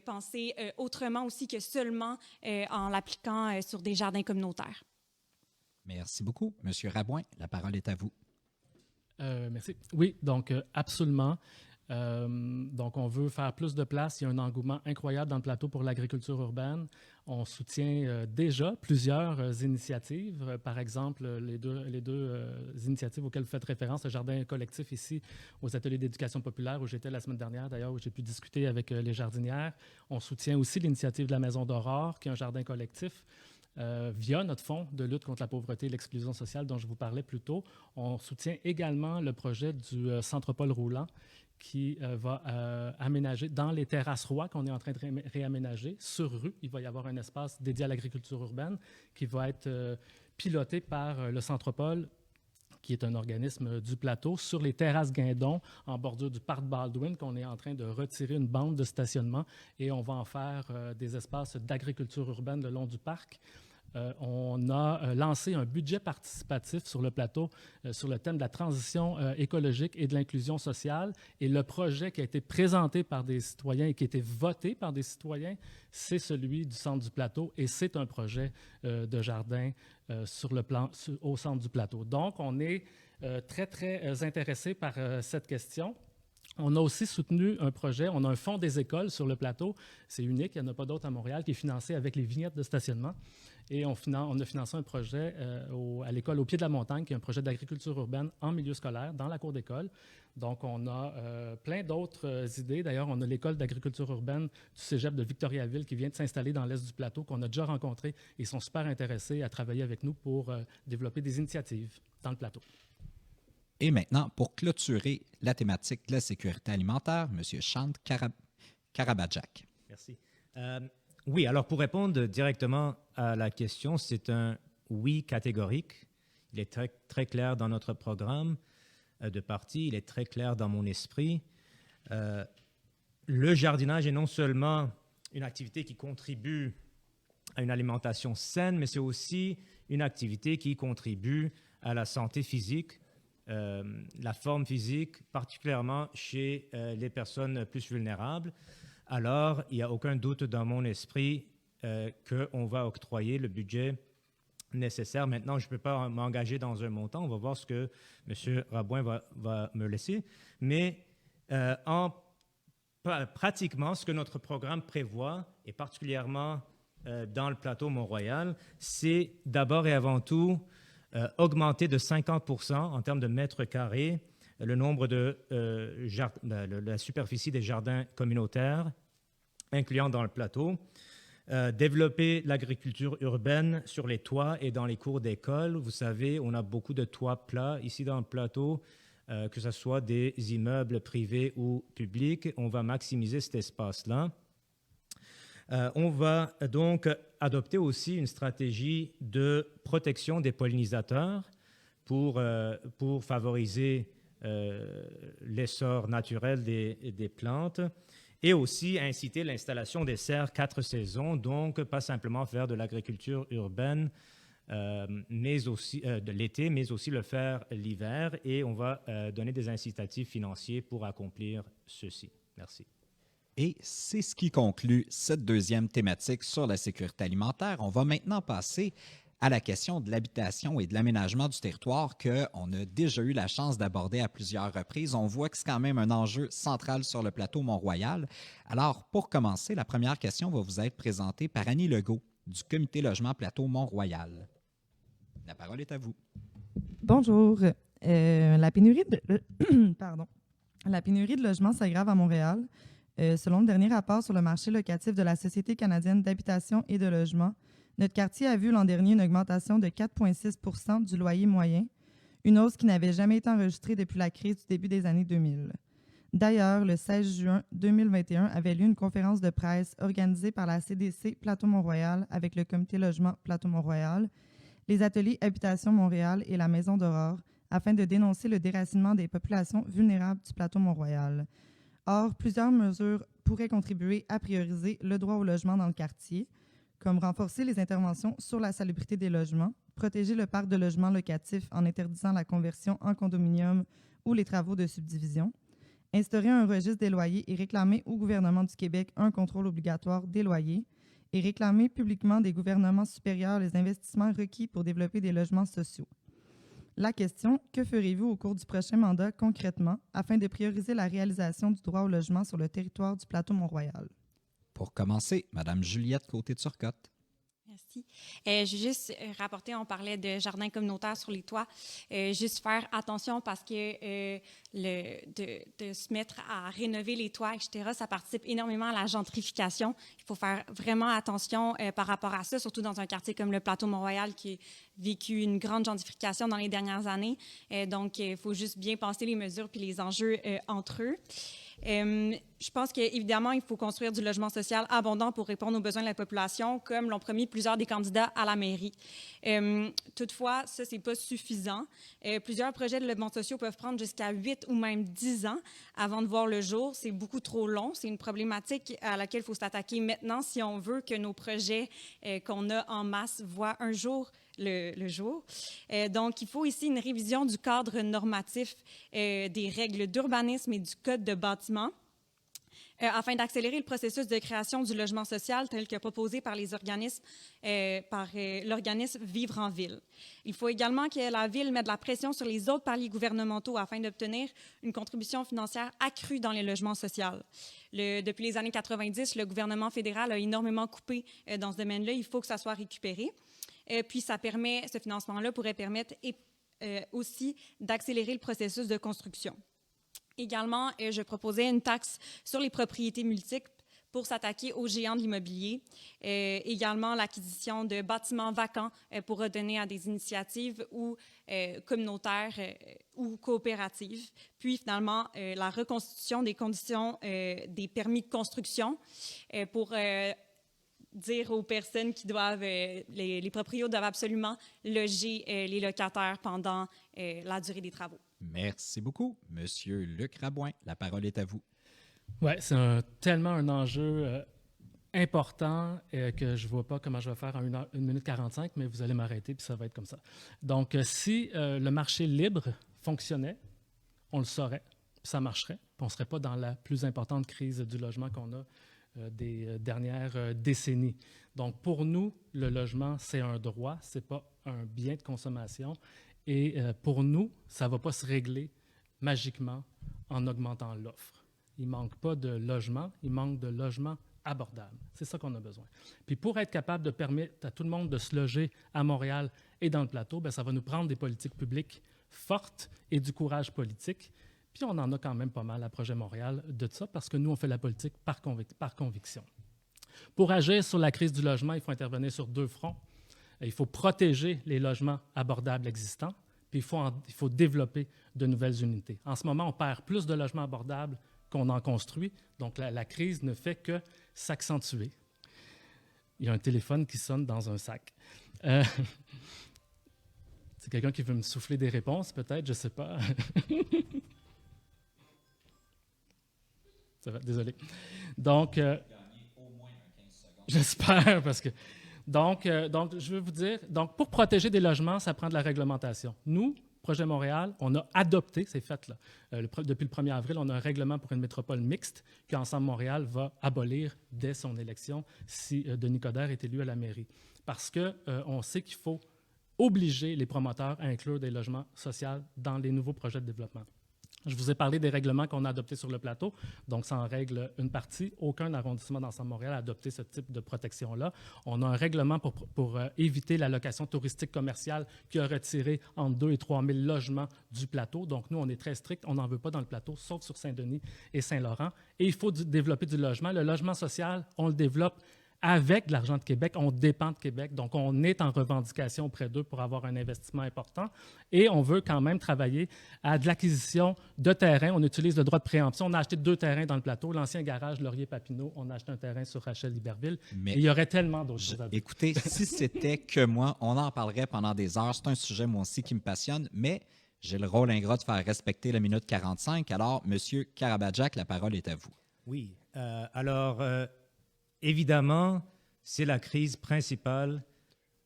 penser autrement aussi que seulement en l'appliquant sur des jardins communautaires. Merci beaucoup. Monsieur Rabouin, la parole est à vous. Merci. Oui, donc absolument. Donc, on veut faire plus de place. Il y a un engouement incroyable dans le plateau pour l'agriculture urbaine. On soutient déjà plusieurs initiatives. Par exemple, les deux initiatives auxquelles vous faites référence, le jardin collectif ici aux ateliers d'éducation populaire où j'étais la semaine dernière, d'ailleurs, où j'ai pu discuter avec les jardinières. On soutient aussi l'initiative de la Maison d'Aurore, qui est un jardin collectif. Via notre fonds de lutte contre la pauvreté et l'exclusion sociale dont je vous parlais plus tôt. On soutient également le projet du Centre Paul Roulant qui va aménager dans les terrasses Roy qu'on est en train de réaménager sur rue. Il va y avoir un espace dédié à l'agriculture urbaine qui va être piloté par le Centre Paul, qui est un organisme du plateau, sur les terrasses Guindon, en bordure du parc Baldwin, qu'on est en train de retirer une bande de stationnement et on va en faire des espaces d'agriculture urbaine le long du parc. On a lancé un budget participatif sur le plateau sur le thème de la transition écologique et de l'inclusion sociale. Et le projet qui a été présenté par des citoyens et qui a été voté par des citoyens, c'est celui du centre du plateau et c'est un projet de jardin au centre du plateau. Donc, on est très, très intéressé par cette question. On a aussi soutenu un projet, on a un fonds des écoles sur le plateau, c'est unique, il n'y en a pas d'autre à Montréal, qui est financé avec les vignettes de stationnement. Et on a financé un projet à l'école au pied de la montagne, qui est un projet d'agriculture urbaine en milieu scolaire, dans la cour d'école. Donc, on a plein d'autres idées. D'ailleurs, on a l'école d'agriculture urbaine du cégep de Victoriaville qui vient de s'installer dans l'est du plateau, qu'on a déjà rencontré et ils sont super intéressés à travailler avec nous pour développer des initiatives dans le plateau. Et maintenant, pour clôturer la thématique de la sécurité alimentaire, M. Chand Karabadjak. Merci. Oui, alors pour répondre directement à la question, c'est un oui catégorique. Il est très, très clair dans notre programme de parti, il est très clair dans mon esprit. Le jardinage est non seulement une activité qui contribue à une alimentation saine, mais c'est aussi une activité qui contribue à la santé physique, la forme physique, particulièrement chez les personnes plus vulnérables. Alors, il n'y a aucun doute dans mon esprit qu'on va octroyer le budget nécessaire. Maintenant, je ne peux pas m'engager dans un montant. On va voir ce que M. Rabouin va me laisser. Mais pratiquement, ce que notre programme prévoit, et particulièrement dans le plateau Mont-Royal, c'est d'abord et avant tout augmenter de 50% en termes de mètres carrés le nombre de la superficie des jardins communautaires, incluant dans le plateau, développer l'agriculture urbaine sur les toits et dans les cours d'école. Vous savez, on a beaucoup de toits plats ici dans le plateau, que ce soit des immeubles privés ou publics. On va maximiser cet espace-là. On va donc adopté aussi une stratégie de protection des pollinisateurs pour favoriser l'essor naturel des plantes et aussi inciter l'installation des serres 4 saisons, donc pas simplement faire de l'agriculture urbaine mais aussi de l'été, mais aussi le faire l'hiver, et on va donner des incitatifs financiers pour accomplir ceci. Merci. Et c'est ce qui conclut cette deuxième thématique sur la sécurité alimentaire. On va maintenant passer à la question de l'habitation et de l'aménagement du territoire qu'on a déjà eu la chance d'aborder à plusieurs reprises. On voit que c'est quand même un enjeu central sur le plateau Mont-Royal. Alors, pour commencer, la première question va vous être présentée par Annie Legault du Comité Logement Plateau Mont-Royal. La parole est à vous. Bonjour. La pénurie de logements s'aggrave à Montréal. Selon le dernier rapport sur le marché locatif de la Société canadienne d'habitation et de logement, notre quartier a vu l'an dernier une augmentation de 4,6 % du loyer moyen, une hausse qui n'avait jamais été enregistrée depuis la crise du début des années 2000. D'ailleurs, le 16 juin 2021 avait lieu une conférence de presse organisée par la CDC Plateau-Mont-Royal avec le Comité Logement Plateau-Mont-Royal, les ateliers Habitation Montréal et la Maison d'Aurore, afin de dénoncer le déracinement des populations vulnérables du Plateau-Mont-Royal. Or, plusieurs mesures pourraient contribuer à prioriser le droit au logement dans le quartier, comme renforcer les interventions sur la salubrité des logements, protéger le parc de logements locatifs en interdisant la conversion en condominium ou les travaux de subdivision, instaurer un registre des loyers et réclamer au gouvernement du Québec un contrôle obligatoire des loyers, et réclamer publiquement des gouvernements supérieurs les investissements requis pour développer des logements sociaux. La question, que ferez-vous au cours du prochain mandat concrètement afin de prioriser la réalisation du droit au logement sur le territoire du plateau Mont-Royal? Pour commencer, Mme Juliette Côté-Turcotte. Merci. Je vais juste rapporter, on parlait de jardins communautaires sur les toits. Juste faire attention parce que de se mettre à rénover les toits, etc., ça participe énormément à la gentrification. Il faut faire vraiment attention par rapport à ça, surtout dans un quartier comme le plateau Mont-Royal qui a vécu une grande gentrification dans les dernières années. Donc, il faut juste bien penser les mesures puis les enjeux entre eux. Je pense qu'évidemment, il faut construire du logement social abondant pour répondre aux besoins de la population, comme l'ont promis plusieurs des candidats à la mairie. Toutefois, ça, ce n'est pas suffisant. Plusieurs projets de logements sociaux peuvent prendre jusqu'à 8 ou même 10 ans avant de voir le jour. C'est beaucoup trop long. C'est une problématique à laquelle il faut s'attaquer maintenant si on veut que nos projets qu'on a en masse voient un jour le jour. Donc, il faut ici une révision du cadre normatif des règles d'urbanisme et du code de bâtiment afin d'accélérer le processus de création du logement social tel que proposé par les organismes, par l'organisme Vivre en Ville. Il faut également que la Ville mette de la pression sur les autres paliers gouvernementaux afin d'obtenir une contribution financière accrue dans les logements sociaux. Depuis les années 90, le gouvernement fédéral a énormément coupé dans ce domaine-là. Il faut que ça soit récupéré. Puis, ce financement-là pourrait permettre aussi d'accélérer le processus de construction. Également, je proposais une taxe sur les propriétés multiples pour s'attaquer aux géants de l'immobilier. Également, l'acquisition de bâtiments vacants pour redonner à des initiatives ou communautaires ou coopératives. Puis, finalement, la reconstitution des conditions des permis de construction pour dire aux personnes qui doivent, les propriétaires doivent absolument loger les locataires pendant la durée des travaux. Merci beaucoup. Monsieur Luc Rabouin, la parole est à vous. Oui, c'est tellement un enjeu important que je ne vois pas comment je vais faire en 1 minute 45, mais vous allez m'arrêter, puis ça va être comme ça. Donc, si le marché libre fonctionnait, on le saurait, puis ça marcherait, puis on ne serait pas dans la plus importante crise du logement qu'on a des dernières décennies. Donc, pour nous, le logement, c'est un droit, ce n'est pas un bien de consommation. Et pour nous, ça ne va pas se régler magiquement en augmentant l'offre. Il ne manque pas de logement, il manque de logements abordables. C'est ça qu'on a besoin. Puis pour être capable de permettre à tout le monde de se loger à Montréal et dans le plateau, bien, ça va nous prendre des politiques publiques fortes et du courage politique. Puis on en a quand même pas mal à Projet Montréal de ça, parce que nous, on fait la politique par conviction. Pour agir sur la crise du logement, il faut intervenir sur 2 fronts. Il faut protéger les logements abordables existants, puis il faut développer de nouvelles unités. En ce moment, on perd plus de logements abordables qu'on en construit, donc la crise ne fait que s'accentuer. il y a un téléphone qui sonne dans un sac. C'est quelqu'un qui veut me souffler des réponses, peut-être, je ne sais pas. Ça va, désolé. Donc, j'espère, parce que... Donc, je veux vous dire, donc, pour protéger des logements, ça prend de la réglementation. Nous, Projet Montréal, on a adopté, c'est fait là, depuis le 1er avril, on a un règlement pour une métropole mixte qu'Ensemble Montréal va abolir dès son élection si Denis Coderre est élu à la mairie. Parce qu'on sait qu'il faut obliger les promoteurs à inclure des logements sociaux dans les nouveaux projets de développement. Je vous ai parlé des règlements qu'on a adoptés sur le plateau, donc ça en règle une partie. Aucun arrondissement d'Ensemble Montréal a adopté ce type de protection-là. On a un règlement pour éviter la location touristique commerciale qui a retiré entre 2 et 3 000 logements du plateau. Donc nous, on est très strict, on n'en veut pas dans le plateau, sauf sur Saint-Denis et Saint-Laurent. Et il faut développer du logement. Le logement social, on le développe avec de l'argent de Québec, on dépend de Québec, donc on est en revendication auprès d'eux pour avoir un investissement important et on veut quand même travailler à de l'acquisition de terrains. On utilise le droit de préemption. On a acheté 2 terrains dans le plateau, l'ancien garage Laurier-Papineau, on a acheté un terrain sur Rachel-Iberville. Mais il y aurait tellement d'autres choses à dire. Écoutez, si c'était que moi, on en parlerait pendant des heures. C'est un sujet, moi aussi, qui me passionne, mais j'ai le rôle ingrat de faire respecter la minute 45. Alors, M. Karabadjak, la parole est à vous. Oui, évidemment, c'est la crise principale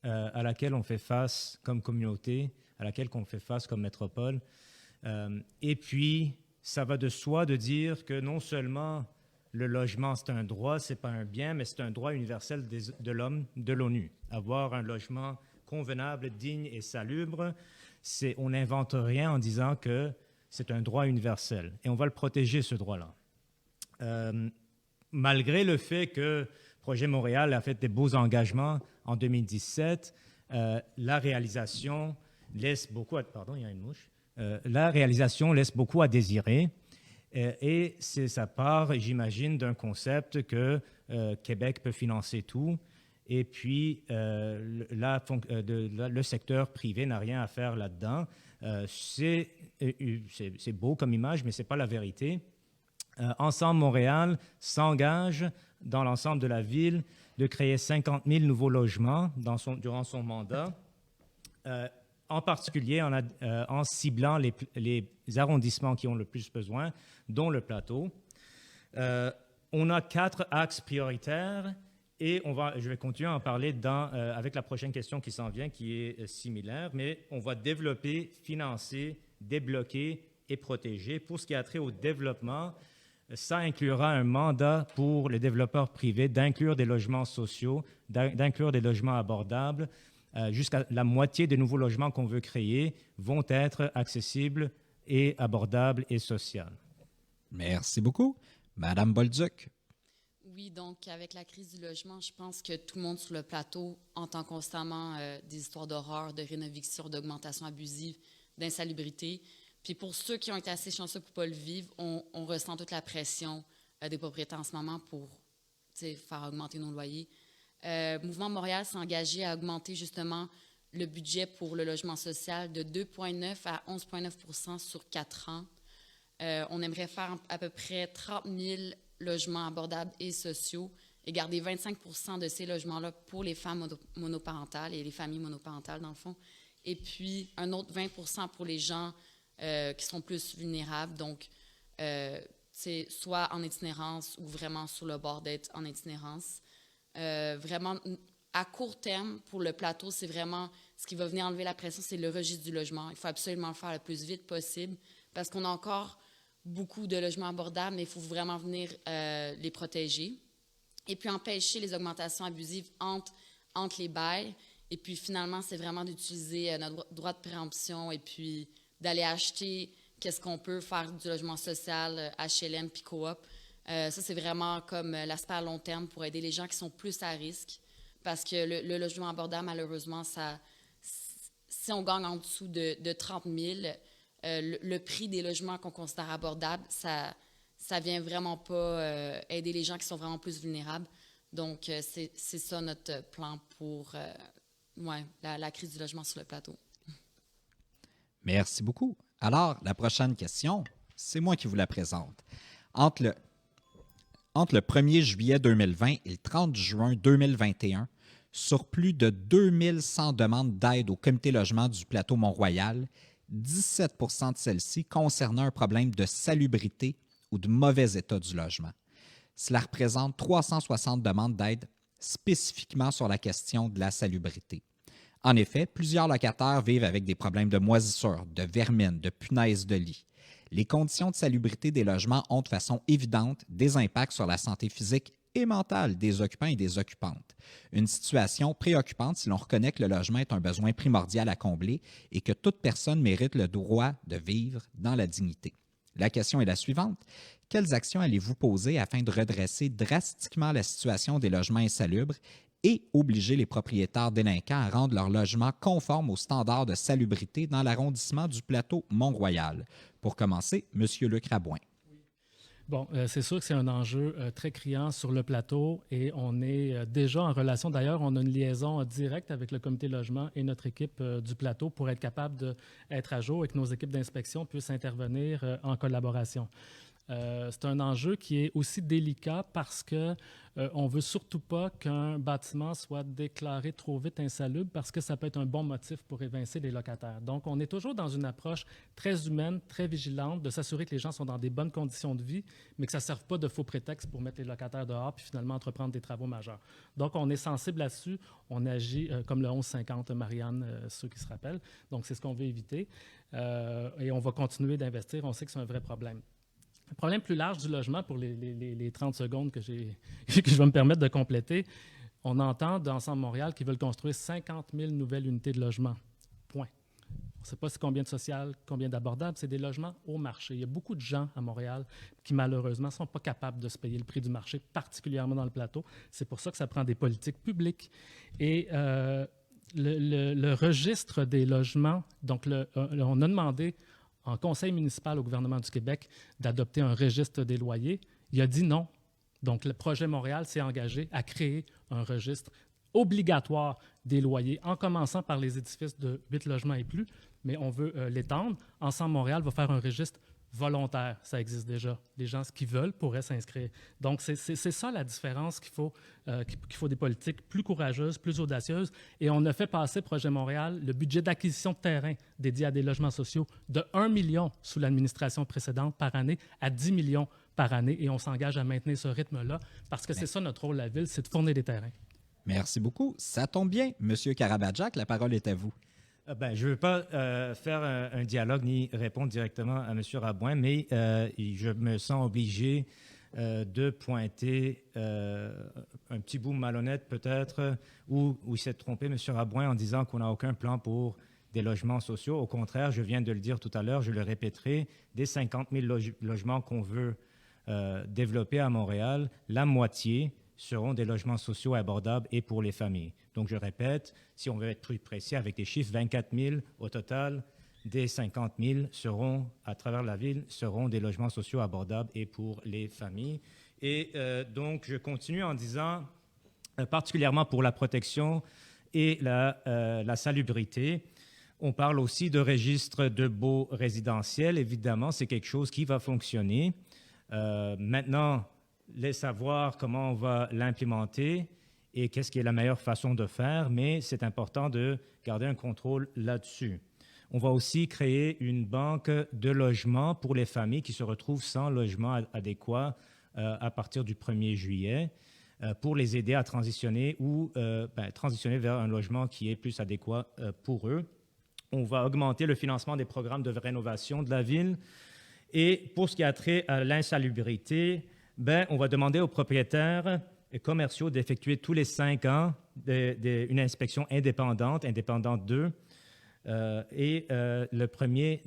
à laquelle on fait face comme communauté, à laquelle on fait face comme métropole. Et puis, ça va de soi de dire que non seulement le logement, c'est un droit, c'est pas un bien, mais c'est un droit universel de l'homme, de l'ONU. Avoir un logement convenable, digne et salubre, on n'invente rien en disant que c'est un droit universel. Et on va le protéger, ce droit-là. Malgré le fait que Projet Montréal a fait des beaux engagements en 2017, la réalisation laisse beaucoup à... Pardon, il y a une mouche. La réalisation laisse beaucoup à désirer. Et ça part, j'imagine, d'un concept que Québec peut financer tout. Et puis, le secteur privé n'a rien à faire là-dedans. C'est beau comme image, mais ce n'est pas la vérité. Ensemble Montréal s'engage dans l'ensemble de la ville de créer 50 000 nouveaux logements durant son mandat, en particulier en ciblant les arrondissements qui ont le plus besoin, dont le plateau. On a 4 axes prioritaires et je vais continuer à en parler avec la prochaine question qui s'en vient, qui est similaire, mais on va développer, financer, débloquer et protéger. Pour ce qui a trait au développement, ça inclura un mandat pour les développeurs privés d'inclure des logements sociaux, d'inclure des logements abordables. Jusqu'à la moitié des nouveaux logements qu'on veut créer vont être accessibles et abordables et sociaux. Merci beaucoup. Madame Bolduc. Oui, donc avec la crise du logement, je pense que tout le monde sur le plateau entend constamment des histoires d'horreur, de rénoviction, d'augmentation abusive, d'insalubrité. Puis pour ceux qui ont été assez chanceux pour ne pas le vivre, on ressent toute la pression des propriétaires en ce moment pour faire augmenter nos loyers. Mouvement Montréal s'est engagé à augmenter justement le budget pour le logement social de 2,9 à 11,9 % sur 4 ans. On aimerait faire à peu près 30 000 logements abordables et sociaux et garder 25 % de ces logements-là pour les femmes monoparentales et les familles monoparentales, dans le fond. Et puis, un autre 20 % pour les gens qui sont plus vulnérables, donc c'est soit en itinérance ou vraiment sur le bord d'être en itinérance. Vraiment, à court terme, pour le plateau, c'est vraiment ce qui va venir enlever la pression, c'est le registre du logement. Il faut absolument le faire le plus vite possible parce qu'on a encore beaucoup de logements abordables, mais il faut vraiment venir les protéger. Et puis empêcher les augmentations abusives entre les bails. Et puis finalement, c'est vraiment d'utiliser notre droit de préemption et puis d'aller acheter qu'est-ce qu'on peut faire du logement social, HLM puis coop. Ça, c'est vraiment comme l'aspect à long terme pour aider les gens qui sont plus à risque. Parce que le logement abordable, malheureusement, si on gagne en dessous de 30 000, le prix des logements qu'on considère abordables, ça vient vraiment pas aider les gens qui sont vraiment plus vulnérables. Donc, c'est ça notre plan pour la crise du logement sur le plateau. Merci beaucoup. Alors, la prochaine question, c'est moi qui vous la présente. Entre le 1er juillet 2020 et le 30 juin 2021, sur plus de 2100 demandes d'aide au comité logement du plateau Mont-Royal, 17 de celles-ci concernaient un problème de salubrité ou de mauvais état du logement. Cela représente 360 demandes d'aide spécifiquement sur la question de la salubrité. En effet, plusieurs locataires vivent avec des problèmes de moisissure, de vermine, de punaises de lit. Les conditions de salubrité des logements ont de façon évidente des impacts sur la santé physique et mentale des occupants et des occupantes. Une situation préoccupante si l'on reconnaît que le logement est un besoin primordial à combler et que toute personne mérite le droit de vivre dans la dignité. La question est la suivante. Quelles actions allez-vous poser afin de redresser drastiquement la situation des logements insalubres et obliger les propriétaires délinquants à rendre leur logement conforme aux standards de salubrité dans l'arrondissement du plateau Mont-Royal? Pour commencer, M. Luc Rabouin. Bon, c'est sûr que c'est un enjeu très criant sur le plateau et on est déjà en relation. D'ailleurs, on a une liaison directe avec le comité logement et notre équipe du plateau pour être capable d'être à jour et que nos équipes d'inspection puissent intervenir en collaboration. C'est un enjeu qui est aussi délicat parce que on veut surtout pas qu'un bâtiment soit déclaré trop vite insalubre parce que ça peut être un bon motif pour évincer les locataires. Donc, on est toujours dans une approche très humaine, très vigilante, de s'assurer que les gens sont dans des bonnes conditions de vie, mais que ça ne serve pas de faux prétextes pour mettre les locataires dehors puis finalement entreprendre des travaux majeurs. Donc, on est sensible là-dessus. On agit comme le 1150 Marianne, ceux qui se rappellent. Donc, c'est ce qu'on veut éviter. Et on va continuer d'investir. On sait que c'est un vrai problème. Le problème plus large du logement, pour les 30 secondes que je vais me permettre de compléter, on entend d'Ensemble Montréal qu'ils veulent construire 50 000 nouvelles unités de logement. Point. On ne sait pas combien de social, combien d'abordables, c'est des logements au marché. Il y a beaucoup de gens à Montréal qui, malheureusement, ne sont pas capables de se payer le prix du marché, particulièrement dans le plateau. C'est pour ça que ça prend des politiques publiques. Et le registre des logements, donc on a demandé en conseil municipal au gouvernement du Québec d'adopter un registre des loyers. Il a dit non. Donc, le projet Montréal s'est engagé à créer un registre obligatoire des loyers, en commençant par les édifices de 8 logements et plus, mais on veut l'étendre. Ensemble Montréal va faire un registre volontaire. Ça existe déjà. Les gens, ce qu'ils veulent, pourraient s'inscrire. Donc, c'est ça la différence qu'il faut des politiques plus courageuses, plus audacieuses. Et on a fait passer, Projet Montréal, le budget d'acquisition de terrain dédié à des logements sociaux de 1 million sous l'administration précédente par année à 10 millions par année. Et on s'engage à maintenir ce rythme-là parce que c'est ça notre rôle à la ville, c'est de fournir des terrains. Merci beaucoup. Ça tombe bien. Monsieur Karabadjak, la parole est à vous. Je ne veux pas faire un dialogue ni répondre directement à M. Rabouin, mais je me sens obligé de pointer un petit bout malhonnête peut-être, où il s'est trompé, M. Rabouin, en disant qu'on n'a aucun plan pour des logements sociaux. Au contraire, je viens de le dire tout à l'heure, je le répéterai, des 50 000 logements qu'on veut développer à Montréal, la moitié seront des logements sociaux abordables et pour les familles. Donc, je répète, si on veut être plus précis avec des chiffres, 24 000 au total, des 50 000 seront, à travers la ville, seront des logements sociaux abordables et pour les familles. Et donc, je continue en disant, particulièrement pour la protection et la salubrité, on parle aussi de registre de baux résidentiels. Évidemment, c'est quelque chose qui va fonctionner. Maintenant, les savoir comment on va l'implémenter et qu'est-ce qui est la meilleure façon de faire, mais c'est important de garder un contrôle là-dessus. On va aussi créer une banque de logements pour les familles qui se retrouvent sans logement adéquat à partir du 1er juillet pour les aider à transitionner ou transitionner vers un logement qui est plus adéquat pour eux. On va augmenter le financement des programmes de rénovation de la ville. Et pour ce qui a trait à l'insalubrité, on va demander aux propriétaires commerciaux d'effectuer tous les 5 ans une inspection indépendante 2. La première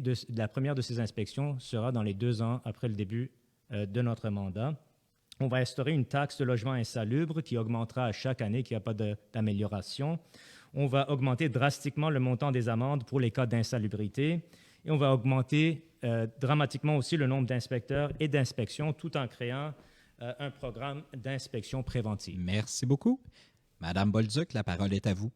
de ces inspections sera dans les 2 ans après le début de notre mandat. On va instaurer une taxe de logement insalubre qui augmentera à chaque année qu'il n'y a pas d'amélioration. On va augmenter drastiquement le montant des amendes pour les cas d'insalubrité. Et on va augmenter dramatiquement aussi le nombre d'inspecteurs et d'inspections tout en créant un programme d'inspection préventive. Merci beaucoup. Madame Bolduc, la parole est à vous.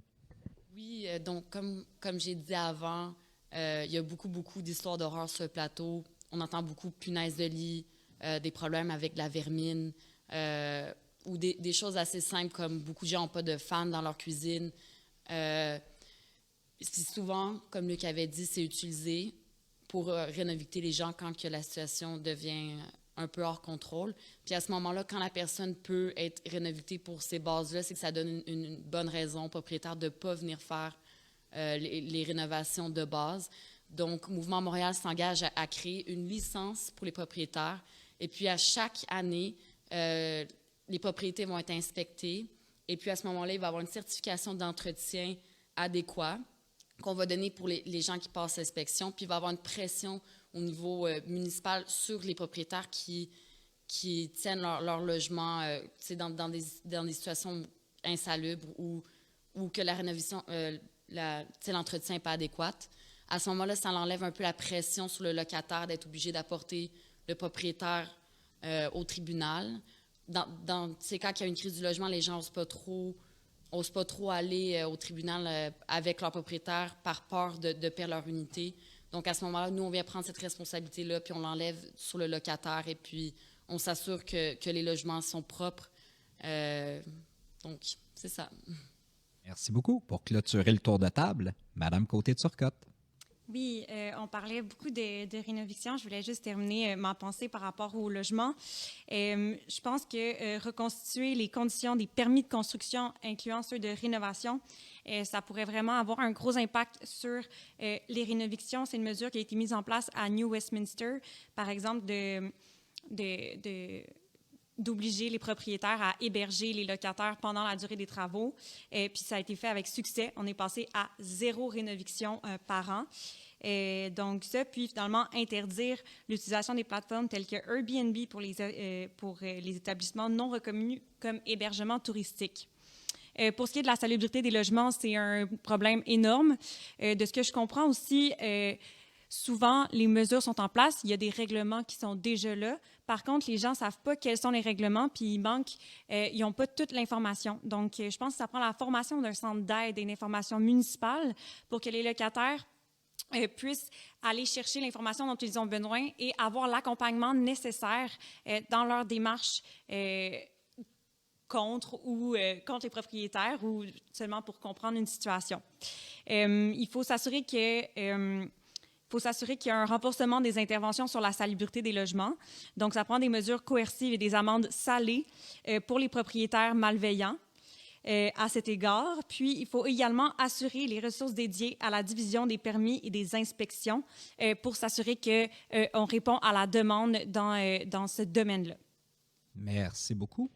Oui, donc comme j'ai dit avant, il y a beaucoup d'histoires d'horreur sur le plateau. On entend beaucoup de punaises de lit, des problèmes avec la vermine. ou des choses assez simples comme beaucoup de gens n'ont pas de fan dans leur cuisine. Souvent, comme Luc avait dit, c'est utilisé pour réinviter les gens quand que la situation devient un peu hors contrôle. Puis à ce moment-là, quand la personne peut être réinvitée pour ces bases-là, c'est que ça donne une bonne raison au propriétaire de ne pas venir faire les rénovations de base. Donc, Mouvement Montréal s'engage à créer une licence pour les propriétaires. Et puis, à chaque année, les propriétés vont être inspectées. Et puis, à ce moment-là, il va y avoir une certification d'entretien adéquat qu'on va donner pour les gens qui passent l'inspection. Puis, il va y avoir une pression au niveau municipal sur les propriétaires qui tiennent leur logement dans des situations insalubres ou que la rénovation, l'entretien n'est pas adéquat. À ce moment-là, ça enlève un peu la pression sur le locataire d'être obligé d'apporter le propriétaire au tribunal. Dans ces cas, qu'il y a une crise du logement, les gens n'osent pas trop aller au tribunal avec leur propriétaire par peur de perdre leur unité. Donc, à ce moment-là, nous, on vient prendre cette responsabilité-là, puis on l'enlève sur le locataire, et puis on s'assure que les logements sont propres. Donc, c'est ça. Merci beaucoup. Pour clôturer le tour de table, Madame Côté-Turcotte. Oui, on parlait beaucoup de rénoviction. Je voulais juste terminer ma pensée par rapport au logement. Je pense que reconstituer les conditions des permis de construction, incluant ceux de rénovation, ça pourrait vraiment avoir un gros impact sur les rénovations. C'est une mesure qui a été mise en place à New Westminster, par exemple, d'obliger les propriétaires à héberger les locataires pendant la durée des travaux. Puis ça a été fait avec succès. On est passé à 0 rénoviction par an. Donc ça, puis finalement interdire l'utilisation des plateformes telles que Airbnb pour les établissements non reconnus comme hébergement touristique. Pour ce qui est de la salubrité des logements, c'est un problème énorme. De ce que je comprends aussi, souvent, les mesures sont en place. Il y a des règlements qui sont déjà là. Par contre, les gens ne savent pas quels sont les règlements, puis ils n'ont pas toute l'information. Donc, je pense que ça prend la formation d'un centre d'aide et une information municipale pour que les locataires puissent aller chercher l'information dont ils ont besoin et avoir l'accompagnement nécessaire dans leur démarche contre les propriétaires ou seulement pour comprendre une situation. Il faut s'assurer qu'il y a un renforcement des interventions sur la salubrité des logements. Donc, ça prend des mesures coercives et des amendes salées pour les propriétaires malveillants à cet égard. Puis, il faut également assurer les ressources dédiées à la division des permis et des inspections pour s'assurer qu'on répond à la demande dans ce domaine-là. Merci beaucoup.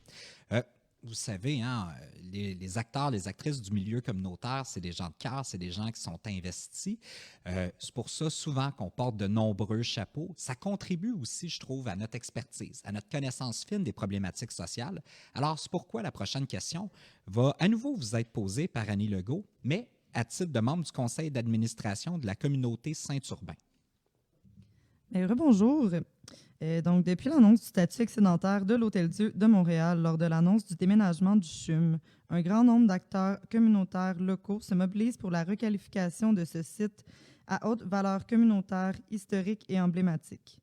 Vous savez, hein, les acteurs, les actrices du milieu communautaire, c'est des gens de cœur, c'est des gens qui sont investis. C'est pour ça, souvent, qu'on porte de nombreux chapeaux. Ça contribue aussi, je trouve, à notre expertise, à notre connaissance fine des problématiques sociales. Alors, c'est pourquoi la prochaine question va à nouveau vous être posée par Annie Legault, mais à titre de membre du conseil d'administration de la communauté Saint-Urbain. Rebonjour. Donc, depuis l'annonce du statut excédentaire de l'Hôtel-Dieu de Montréal lors de l'annonce du déménagement du CHUM, un grand nombre d'acteurs communautaires locaux se mobilisent pour la requalification de ce site à haute valeur communautaire, historique et emblématique.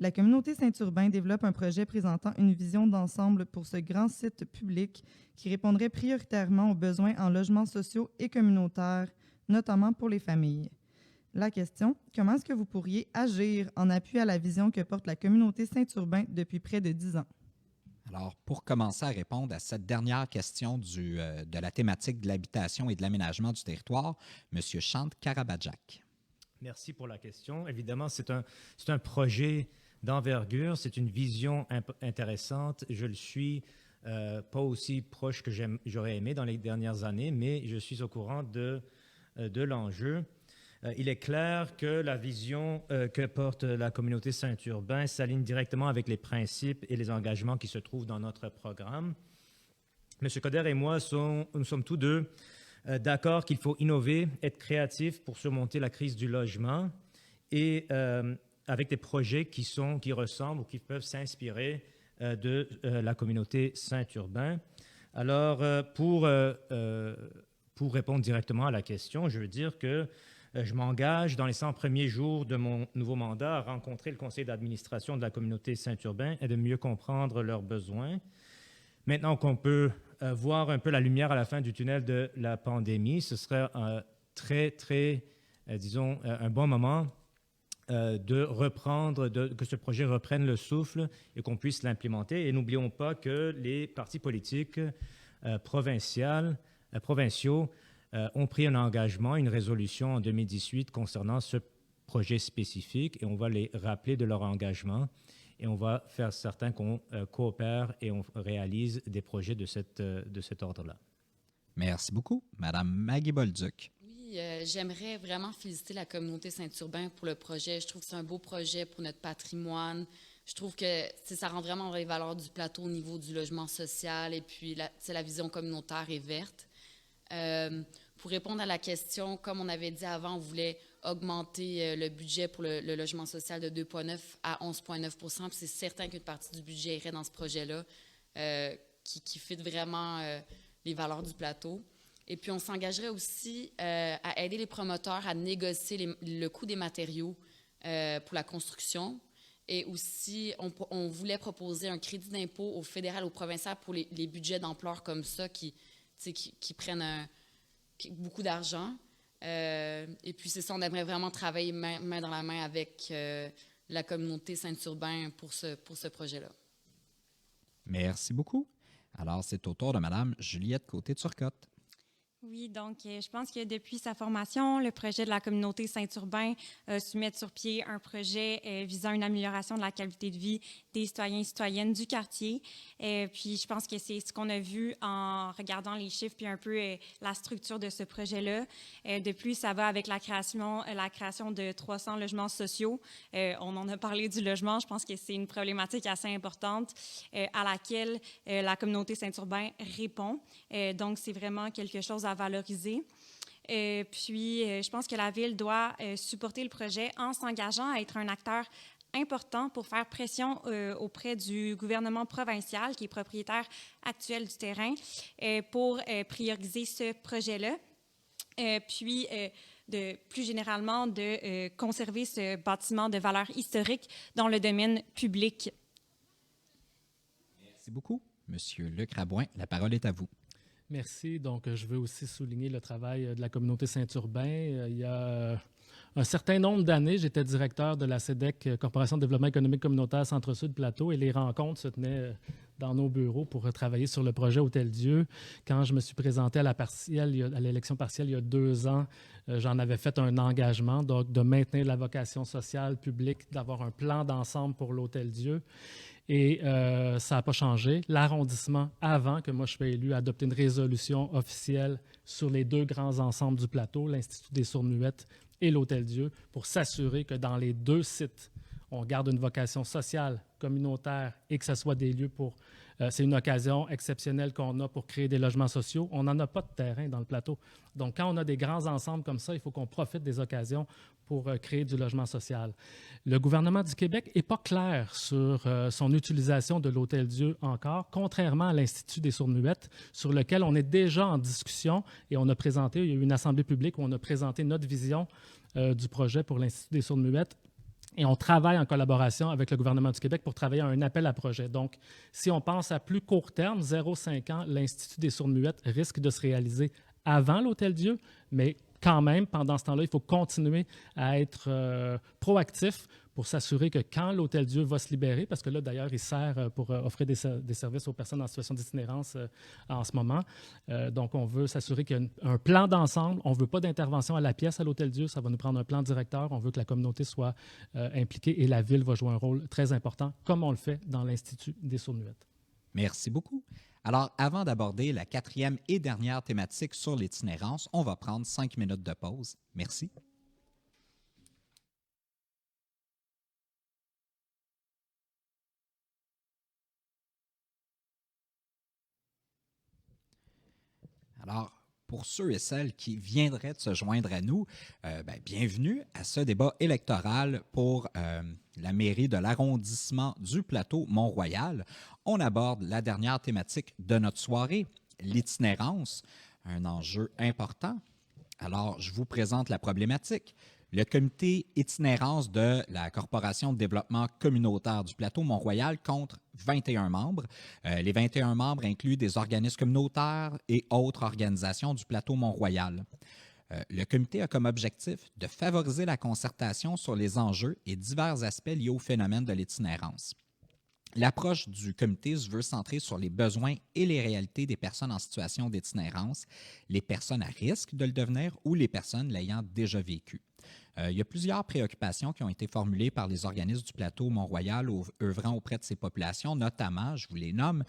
La communauté Saint-Urbain développe un projet présentant une vision d'ensemble pour ce grand site public qui répondrait prioritairement aux besoins en logements sociaux et communautaires, notamment pour les familles. La question, comment est-ce que vous pourriez agir en appui à la vision que porte la communauté Saint-Urbain depuis près de 10 ans? Alors, pour commencer à répondre à cette dernière question de la thématique de l'habitation et de l'aménagement du territoire, M. Chant Karabadjak. Merci pour la question. Évidemment, c'est un projet d'envergure, c'est une vision intéressante. Je le suis pas aussi proche que j'aurais aimé dans les dernières années, mais je suis au courant de l'enjeu. Il est clair que la vision que porte la communauté Saint-Urbain s'aligne directement avec les principes et les engagements qui se trouvent dans notre programme. M. Coder et moi, nous sommes tous deux d'accord qu'il faut innover, être créatif pour surmonter la crise du logement et avec des projets qui ressemblent ou qui peuvent s'inspirer de la communauté Saint-Urbain. Alors, pour répondre directement à la question, je veux dire que je m'engage dans les 100 premiers jours de mon nouveau mandat à rencontrer le conseil d'administration de la communauté Saint-Urbain et de mieux comprendre leurs besoins. Maintenant qu'on peut voir un peu la lumière à la fin du tunnel de la pandémie, ce serait disons, un bon moment de reprendre, que ce projet reprenne le souffle et qu'on puisse l'implémenter. Et n'oublions pas que les partis politiques provinciaux ont pris un engagement, une résolution en 2018 concernant ce projet spécifique, et on va les rappeler de leur engagement. Et on va faire certain qu'on coopère et on réalise des projets de cet ordre-là. Merci beaucoup. Madame Maggie Bolduc. Oui, j'aimerais vraiment féliciter la communauté Saint-Urbain pour le projet. Je trouve que c'est un beau projet pour notre patrimoine. Je trouve que ça rend vraiment les valeurs du plateau au niveau du logement social et puis la vision communautaire et verte. Pour répondre à la question, comme on avait dit avant, on voulait augmenter le budget pour le logement social de 2,9 à 11,9 %. Puis c'est certain qu'une partie du budget irait dans ce projet-là, qui fit vraiment les valeurs du plateau. Et puis, on s'engagerait aussi à aider les promoteurs à négocier le coût des matériaux pour la construction. Et aussi, on voulait proposer un crédit d'impôt au fédéral, au provincial pour les budgets d'ampleur comme ça qui prennent beaucoup d'argent. Et puis, c'est ça, on aimerait vraiment travailler main dans la main avec la communauté Saint-Urbain pour ce projet-là. Merci beaucoup. Alors, c'est au tour de Mme Juliette Côté-Turcotte. Oui, donc je pense que depuis sa formation, le projet de la communauté Saint-Urbain a su mettre sur pied un projet visant une amélioration de la qualité de vie des citoyens et citoyennes du quartier. Puis je pense que c'est ce qu'on a vu en regardant les chiffres puis un peu la structure de ce projet-là. De plus, ça va avec la création de 300 logements sociaux. On en a parlé du logement. Je pense que c'est une problématique assez importante à laquelle la communauté Saint-Urbain répond. Donc, c'est vraiment quelque chose à valoriser. Puis, je pense que la Ville doit supporter le projet en s'engageant à être un acteur important pour faire pression auprès du gouvernement provincial, qui est propriétaire actuel du terrain, pour prioriser ce projet-là. Puis, plus généralement, de conserver ce bâtiment de valeur historique dans le domaine public. Merci beaucoup. Monsieur Luc Rabouin, la parole est à vous. Merci. Donc, je veux aussi souligner le travail de la communauté Saint-Urbain. Il y a un certain nombre d'années, j'étais directeur de la CEDEC, Corporation de développement économique communautaire Centre-Sud Plateau, et les rencontres se tenaient dans nos bureaux pour travailler sur le projet Hôtel-Dieu. Quand je me suis présenté à l'élection partielle il y a 2 ans, j'en avais fait un engagement, donc de maintenir la vocation sociale publique, d'avoir un plan d'ensemble pour l'Hôtel-Dieu. Et ça n'a pas changé. L'arrondissement, avant que moi je sois élu, a adopté une résolution officielle sur les 2 grands ensembles du plateau, l'Institut des Sourdes-Muettes et l'Hôtel-Dieu, pour s'assurer que dans les 2 sites, on garde une vocation sociale, communautaire et que ce soit des lieux pour... c'est une occasion exceptionnelle qu'on a pour créer des logements sociaux. On n'en a pas de terrain dans le plateau. Donc, quand on a des grands ensembles comme ça, il faut qu'on profite des occasions pour créer du logement social. Le gouvernement du Québec n'est pas clair sur son utilisation de l'Hôtel-Dieu encore, contrairement à l'Institut des Sourdes-Muettes, sur lequel on est déjà en discussion et on a présenté, il y a eu une assemblée publique où on a présenté notre vision du projet pour l'Institut des Sourdes-Muettes. Et on travaille en collaboration avec le gouvernement du Québec pour travailler à un appel à projet. Donc, si on pense à plus court terme, 0,5 ans, l'Institut des Sourdes-Muettes risque de se réaliser avant l'Hôtel-Dieu, mais quand même, pendant ce temps-là, il faut continuer à être proactif pour s'assurer que quand l'Hôtel-Dieu va se libérer, parce que là, d'ailleurs, il sert pour offrir des services aux personnes en situation d'itinérance en ce moment. Donc, on veut s'assurer qu'il y a un plan d'ensemble. On ne veut pas d'intervention à la pièce à l'Hôtel-Dieu. Ça va nous prendre un plan directeur. On veut que la communauté soit impliquée et la Ville va jouer un rôle très important, comme on le fait dans l'Institut des Sourdes-Muettes. Merci beaucoup. Alors, avant d'aborder la 4e et dernière thématique sur l'itinérance, on va prendre 5 minutes de pause. Merci. Alors, pour ceux et celles qui viendraient de se joindre à nous, bienvenue à ce débat électoral pour la mairie de l'arrondissement du plateau Mont-Royal. On aborde la dernière thématique de notre soirée, l'itinérance, un enjeu important. Alors, je vous présente la problématique. Le comité itinérance de la Corporation de développement communautaire du plateau Mont-Royal compte 21 membres. Les 21 membres incluent des organismes communautaires et autres organisations du plateau Mont-Royal. Le comité a comme objectif de favoriser la concertation sur les enjeux et divers aspects liés au phénomène de l'itinérance. L'approche du comité se veut centrer sur les besoins et les réalités des personnes en situation d'itinérance, les personnes à risque de le devenir ou les personnes l'ayant déjà vécu. Il y a plusieurs préoccupations qui ont été formulées par les organismes du plateau Mont-Royal œuvrant auprès de ces populations, notamment, je vous les nomme,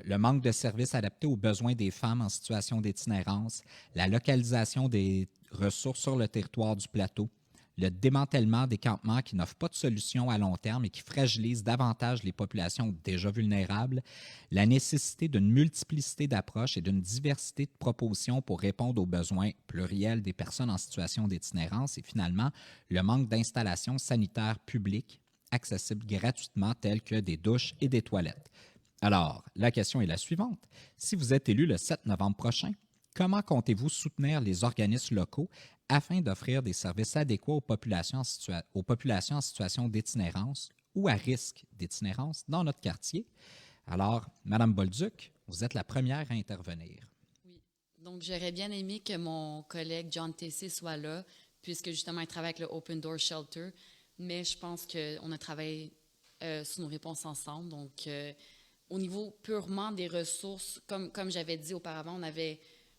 le manque de services adaptés aux besoins des femmes en situation d'itinérance, la localisation des ressources sur le territoire du plateau, le démantèlement des campements qui n'offrent pas de solution à long terme et qui fragilisent davantage les populations déjà vulnérables, la nécessité d'une multiplicité d'approches et d'une diversité de propositions pour répondre aux besoins pluriels des personnes en situation d'itinérance et finalement, le manque d'installations sanitaires publiques accessibles gratuitement telles que des douches et des toilettes. Alors, la question est la suivante. Si vous êtes élu le 7 novembre prochain, comment comptez-vous soutenir les organismes locaux afin d'offrir des services adéquats aux populations en situation d'itinérance ou à risque d'itinérance dans notre quartier? Alors, Mme Bolduc, vous êtes la première à intervenir. Oui. Donc, j'aurais bien aimé que mon collègue John Tessé soit là, puisque justement, il travaille avec le Open Door Shelter, mais je pense qu'on a travaillé sur nos réponses ensemble. Donc, au niveau purement des ressources, comme j'avais dit auparavant,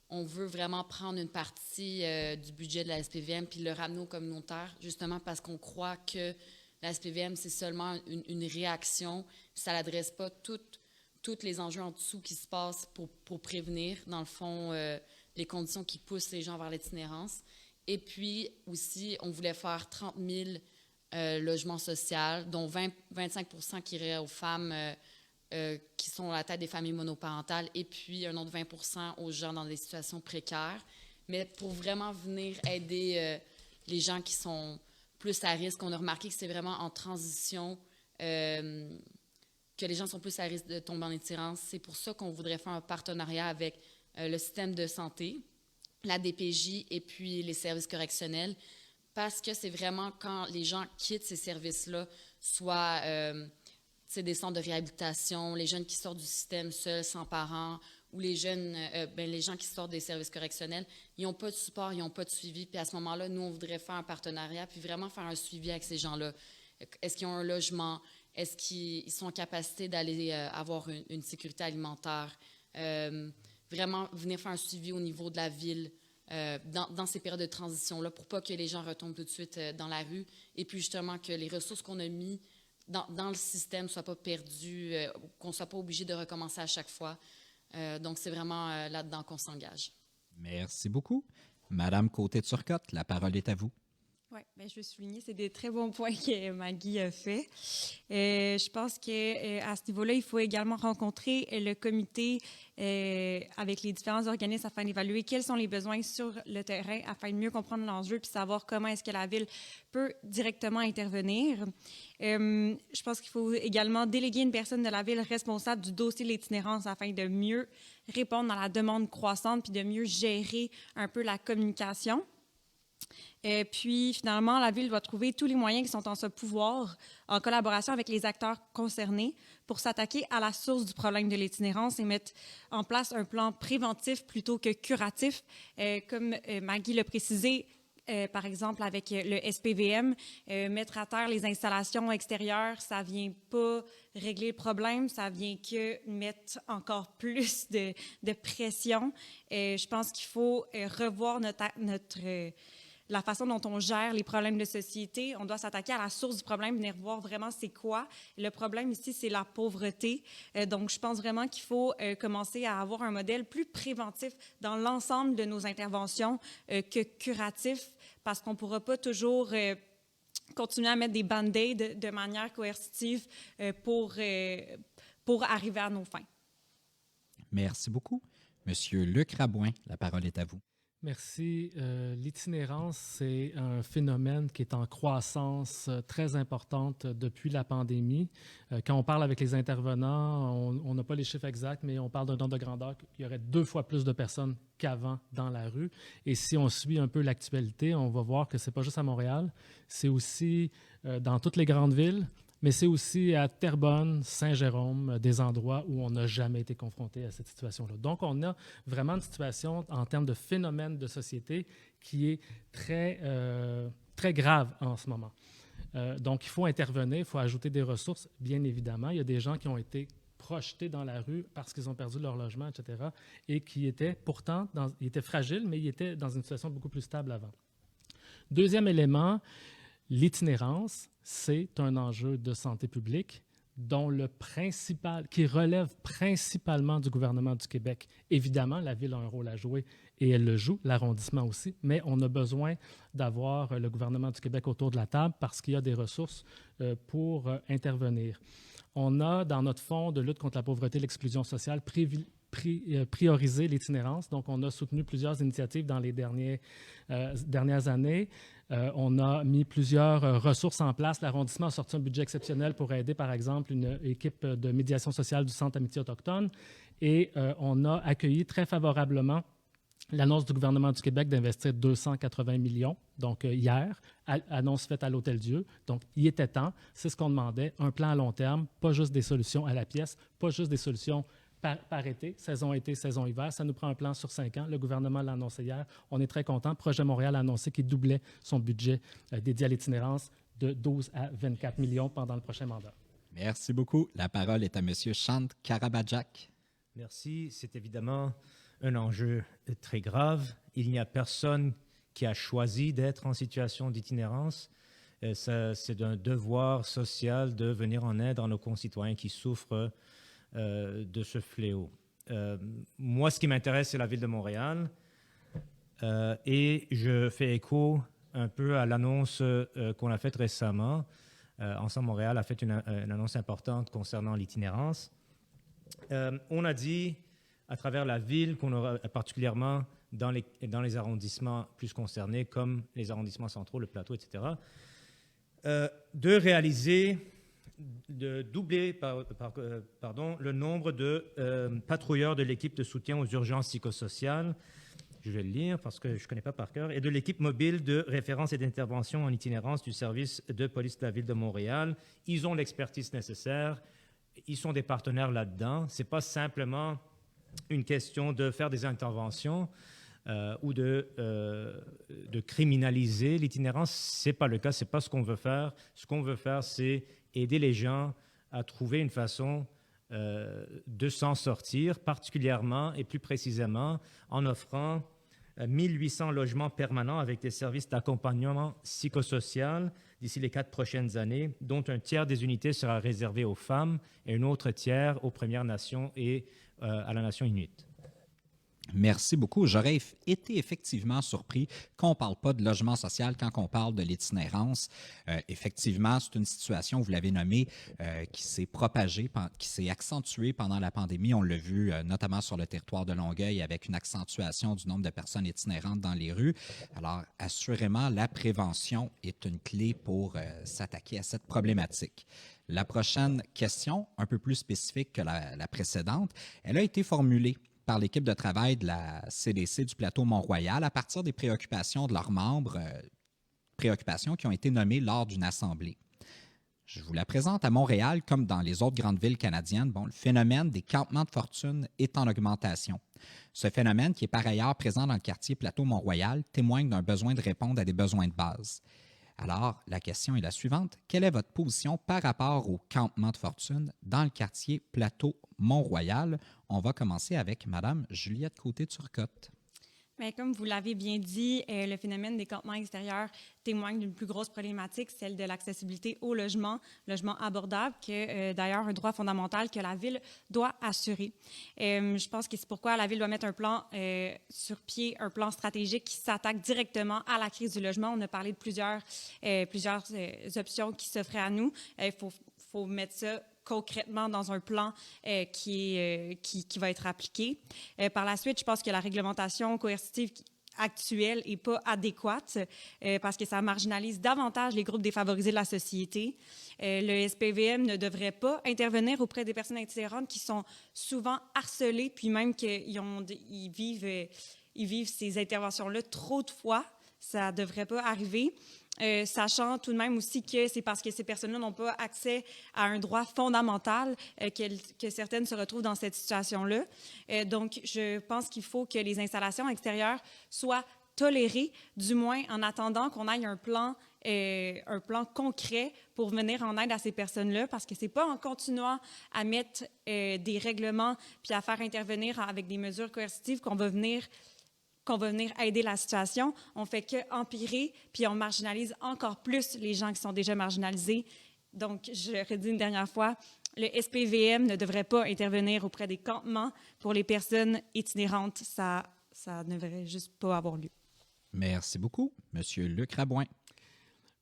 on veut vraiment prendre une partie du budget de la SPVM puis le ramener au communautaire, justement parce qu'on croit que la SPVM, c'est seulement une réaction, ça n'adresse pas tous les enjeux en dessous qui se passent pour prévenir, dans le fond, les conditions qui poussent les gens vers l'itinérance. Et puis aussi, on voulait faire 30 000 logements sociaux, dont 25 % qui iraient aux femmes qui sont à la tête des familles monoparentales et puis un autre 20 % aux gens dans des situations précaires. Mais pour vraiment venir aider les gens qui sont plus à risque, on a remarqué que c'est vraiment en transition que les gens sont plus à risque de tomber en itinérance. C'est pour ça qu'on voudrait faire un partenariat avec le système de santé, la DPJ et puis les services correctionnels, parce que c'est vraiment quand les gens quittent ces services-là, soit des centres de réhabilitation, les jeunes qui sortent du système seuls, sans parents, ou les gens qui sortent des services correctionnels, ils n'ont pas de support, ils n'ont pas de suivi. Puis à ce moment-là, nous, on voudrait faire un partenariat, puis vraiment faire un suivi avec ces gens-là. Est-ce qu'ils ont un logement? Est-ce qu'ils sont en capacité d'aller avoir une sécurité alimentaire? Vraiment venir faire un suivi au niveau de la ville dans ces périodes de transition-là pour pas que les gens retombent tout de suite dans la rue. Et puis justement que les ressources qu'on a mises dans le système ne soient pas perdues, qu'on ne soit pas obligé de recommencer à chaque fois. Donc, c'est vraiment là-dedans qu'on s'engage. Merci beaucoup. Madame Côté-Turcotte, la parole est à vous. Oui, bien, je veux souligner, c'est des très bons points que Maggie a fait. Je pense qu'à ce niveau-là, il faut également rencontrer le comité avec les différents organismes afin d'évaluer quels sont les besoins sur le terrain afin de mieux comprendre l'enjeu puis savoir comment est-ce que la Ville peut directement intervenir. Je pense qu'il faut également déléguer une personne de la Ville responsable du dossier de l'itinérance afin de mieux répondre à la demande croissante puis de mieux gérer un peu la communication. Puis, finalement, la Ville doit trouver tous les moyens qui sont en son pouvoir, en collaboration avec les acteurs concernés, pour s'attaquer à la source du problème de l'itinérance et mettre en place un plan préventif plutôt que curatif. Comme Maggie l'a précisé, par exemple, avec le SPVM, mettre à terre les installations extérieures, ça ne vient pas régler le problème, ça vient que mettre encore plus de pression. Je pense qu'il faut revoir la façon dont on gère les problèmes de société. On doit s'attaquer à la source du problème, venir voir vraiment c'est quoi. Le problème ici, c'est la pauvreté. Donc, je pense vraiment qu'il faut commencer à avoir un modèle plus préventif dans l'ensemble de nos interventions que curatif, parce qu'on ne pourra pas toujours continuer à mettre des band-aids de manière coercitive pour arriver à nos fins. Merci beaucoup. Monsieur Luc Rabouin, la parole est à vous. Merci. L'itinérance, c'est un phénomène qui est en croissance très importante depuis la pandémie. Quand on parle avec les intervenants, on n'a pas les chiffres exacts, mais on parle d'un ordre de grandeur qu'il y aurait 2 fois plus de personnes qu'avant dans la rue. Et si on suit un peu l'actualité, on va voir que ce n'est pas juste à Montréal, c'est aussi dans toutes les grandes villes, mais c'est aussi à Terrebonne, Saint-Jérôme, des endroits où on n'a jamais été confronté à cette situation-là. Donc, on a vraiment une situation en termes de phénomène de société qui est très, très grave en ce moment. Donc, il faut intervenir, il faut ajouter des ressources, bien évidemment. Il y a des gens qui ont été projetés dans la rue parce qu'ils ont perdu leur logement, etc., et qui étaient pourtant, ils étaient fragiles, mais ils étaient dans une situation beaucoup plus stable avant. Deuxième élément, l'itinérance, c'est un enjeu de santé publique qui relève principalement du gouvernement du Québec. Évidemment, la Ville a un rôle à jouer et elle le joue, l'arrondissement aussi, mais on a besoin d'avoir le gouvernement du Québec autour de la table parce qu'il y a des ressources pour intervenir. On a, dans notre fonds de lutte contre la pauvreté et l'exclusion sociale, prioriser l'itinérance. Donc, on a soutenu plusieurs initiatives dans les dernières années. On a mis plusieurs ressources en place. L'arrondissement a sorti un budget exceptionnel pour aider, par exemple, une équipe de médiation sociale du Centre Amitié autochtone. Et on a accueilli très favorablement l'annonce du gouvernement du Québec d'investir 280 millions, donc hier, annonce faite à l'Hôtel-Dieu. Donc, il était temps, c'est ce qu'on demandait, un plan à long terme, pas juste des solutions à la pièce, pas juste des solutions par été, saison été, saison hiver. Ça nous prend un plan sur 5 ans. Le gouvernement l'a annoncé hier. On est très content. Projet Montréal a annoncé qu'il doublait son budget dédié à l'itinérance de 12 à 24 millions pendant le prochain mandat. Merci beaucoup. La parole est à M. Chand Karabadjak. Merci. C'est évidemment un enjeu très grave. Il n'y a personne qui a choisi d'être en situation d'itinérance. C'est un devoir social de venir en aide à nos concitoyens qui souffrent de ce fléau. Moi, ce qui m'intéresse, c'est la Ville de Montréal. Et je fais écho un peu à l'annonce qu'on a faite récemment. Ensemble Montréal a fait une annonce importante concernant l'itinérance. On a dit, à travers la ville, qu'on aura particulièrement dans les arrondissements plus concernés, comme les arrondissements centraux, le plateau, etc., de doubler le nombre de patrouilleurs de l'équipe de soutien aux urgences psychosociales, je vais le lire parce que je ne connais pas par cœur, et de l'équipe mobile de référence et d'intervention en itinérance du service de police de la Ville de Montréal. Ils ont l'expertise nécessaire, ils sont des partenaires là-dedans. Ce n'est pas simplement une question de faire des interventions ou de criminaliser l'itinérance. Ce n'est pas le cas, ce n'est pas ce qu'on veut faire. Ce qu'on veut faire, c'est aider les gens à trouver une façon de s'en sortir, particulièrement et plus précisément en offrant 1800 logements permanents avec des services d'accompagnement psychosocial d'ici les 4 prochaines années, dont un tiers des unités sera réservé aux femmes et un autre tiers aux Premières Nations et à la nation inuite. Merci beaucoup. J'aurais été effectivement surpris qu'on ne parle pas de logement social quand on parle de l'itinérance. Effectivement, c'est une situation, vous l'avez nommé, qui s'est propagée, qui s'est accentuée pendant la pandémie. On l'a vu notamment sur le territoire de Longueuil avec une accentuation du nombre de personnes itinérantes dans les rues. Alors, assurément, la prévention est une clé pour s'attaquer à cette problématique. La prochaine question, un peu plus spécifique que la précédente, elle a été formulée par l'équipe de travail de la CDC du plateau Mont-Royal à partir des préoccupations de leurs membres, préoccupations qui ont été nommées lors d'une assemblée. Je vous la présente à Montréal comme dans les autres grandes villes canadiennes. Le phénomène des campements de fortune est en augmentation. Ce phénomène, qui est par ailleurs présent dans le quartier plateau Mont-Royal, témoigne d'un besoin de répondre à des besoins de base. Alors, la question est la suivante. Quelle est votre position par rapport au campement de fortune dans le quartier plateau Mont-Royal? On va commencer avec Mme Juliette Côté-Turcotte. Bien, comme vous l'avez bien dit, le phénomène des campements extérieurs témoigne d'une plus grosse problématique, celle de l'accessibilité au logement abordable, qui est d'ailleurs un droit fondamental que la Ville doit assurer. Je pense que c'est pourquoi la Ville doit mettre un plan sur pied, un plan stratégique qui s'attaque directement à la crise du logement. On a parlé de plusieurs options qui s'offraient à nous. Il faut mettre ça concrètement dans un plan qui va être appliqué. Par la suite, je pense que la réglementation coercitive actuelle et pas adéquate parce que ça marginalise davantage les groupes défavorisés de la société. Le SPVM ne devrait pas intervenir auprès des personnes itinérantes qui sont souvent harcelées, puis même qu'ils vivent ces interventions-là trop de fois. Ça ne devrait pas arriver. Sachant tout de même aussi que c'est parce que ces personnes-là n'ont pas accès à un droit fondamental que certaines se retrouvent dans cette situation-là. Donc, je pense qu'il faut que les installations extérieures soient tolérées, du moins en attendant qu'on aille un plan concret pour venir en aide à ces personnes-là, parce que c'est pas en continuant à mettre des règlements puis à faire intervenir avec des mesures coercitives qu'on va venir aider la situation. On fait qu'empirer, puis on marginalise encore plus les gens qui sont déjà marginalisés. Donc, je le redis une dernière fois, le SPVM ne devrait pas intervenir auprès des campements pour les personnes itinérantes. Ça ne devrait juste pas avoir lieu. Merci beaucoup. Monsieur Luc Rabouin.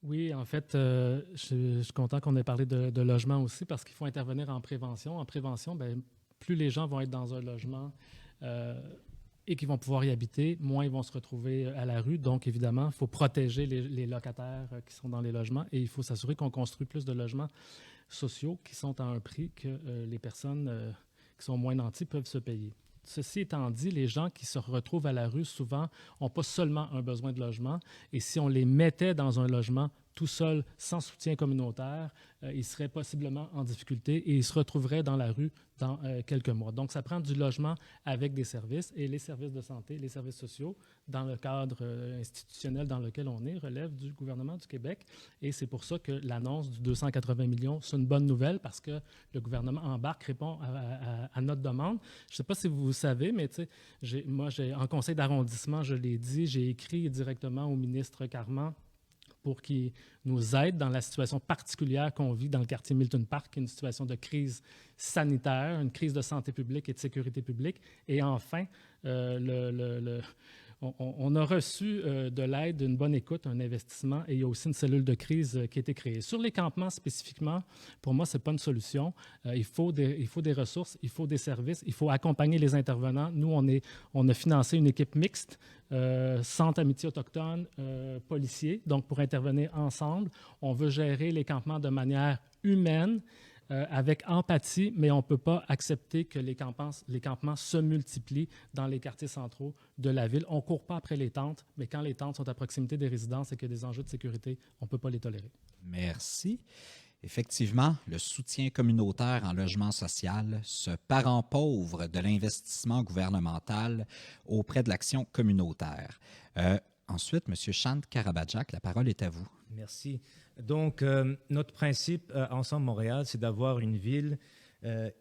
Oui, en fait, je suis content qu'on ait parlé de logement aussi parce qu'il faut intervenir en prévention. En prévention, bien, plus les gens vont être dans un logement et qui vont pouvoir y habiter, moins ils vont se retrouver à la rue. Donc, évidemment, il faut protéger les locataires qui sont dans les logements et il faut s'assurer qu'on construit plus de logements sociaux qui sont à un prix que les personnes qui sont moins nantis peuvent se payer. Ceci étant dit, les gens qui se retrouvent à la rue, souvent, n'ont pas seulement un besoin de logement. Et si on les mettait dans un logement tout seul, sans soutien communautaire, ils seraient possiblement en difficulté et ils se retrouveraient dans la rue dans quelques mois. Donc, ça prend du logement avec des services et les services de santé, les services sociaux, dans le cadre institutionnel dans lequel on est, relèvent du gouvernement du Québec. Et c'est pour ça que l'annonce du 280 millions, c'est une bonne nouvelle parce que le gouvernement embarque, répond à notre demande. Je ne sais pas si vous savez, mais moi, en conseil d'arrondissement, je l'ai dit, j'ai écrit directement au ministre Carman pour qu'il nous aide dans la situation particulière qu'on vit dans le quartier Milton Park, qui est une situation de crise sanitaire, une crise de santé publique et de sécurité publique. Et enfin, on a reçu de l'aide, une bonne écoute, un investissement, et il y a aussi une cellule de crise qui a été créée. Sur les campements spécifiquement, pour moi, ce n'est pas une solution. Il faut des ressources, il faut des services, il faut accompagner les intervenants. Nous, on a financé une équipe mixte, Centre Amitié Autochtone, policiers, donc pour intervenir ensemble. On veut gérer les campements de manière humaine, avec empathie, mais on ne peut pas accepter que les campements se multiplient dans les quartiers centraux de la ville. On ne court pas après les tentes, mais quand les tentes sont à proximité des résidences et qu'il y a des enjeux de sécurité, on ne peut pas les tolérer. Merci. Effectivement, le soutien communautaire en logement social, ce parent pauvre de l'investissement gouvernemental auprès de l'action communautaire. Ensuite, M. Chand Karabadjak, la parole est à vous. Merci. Donc, notre principe Ensemble Montréal, c'est d'avoir une ville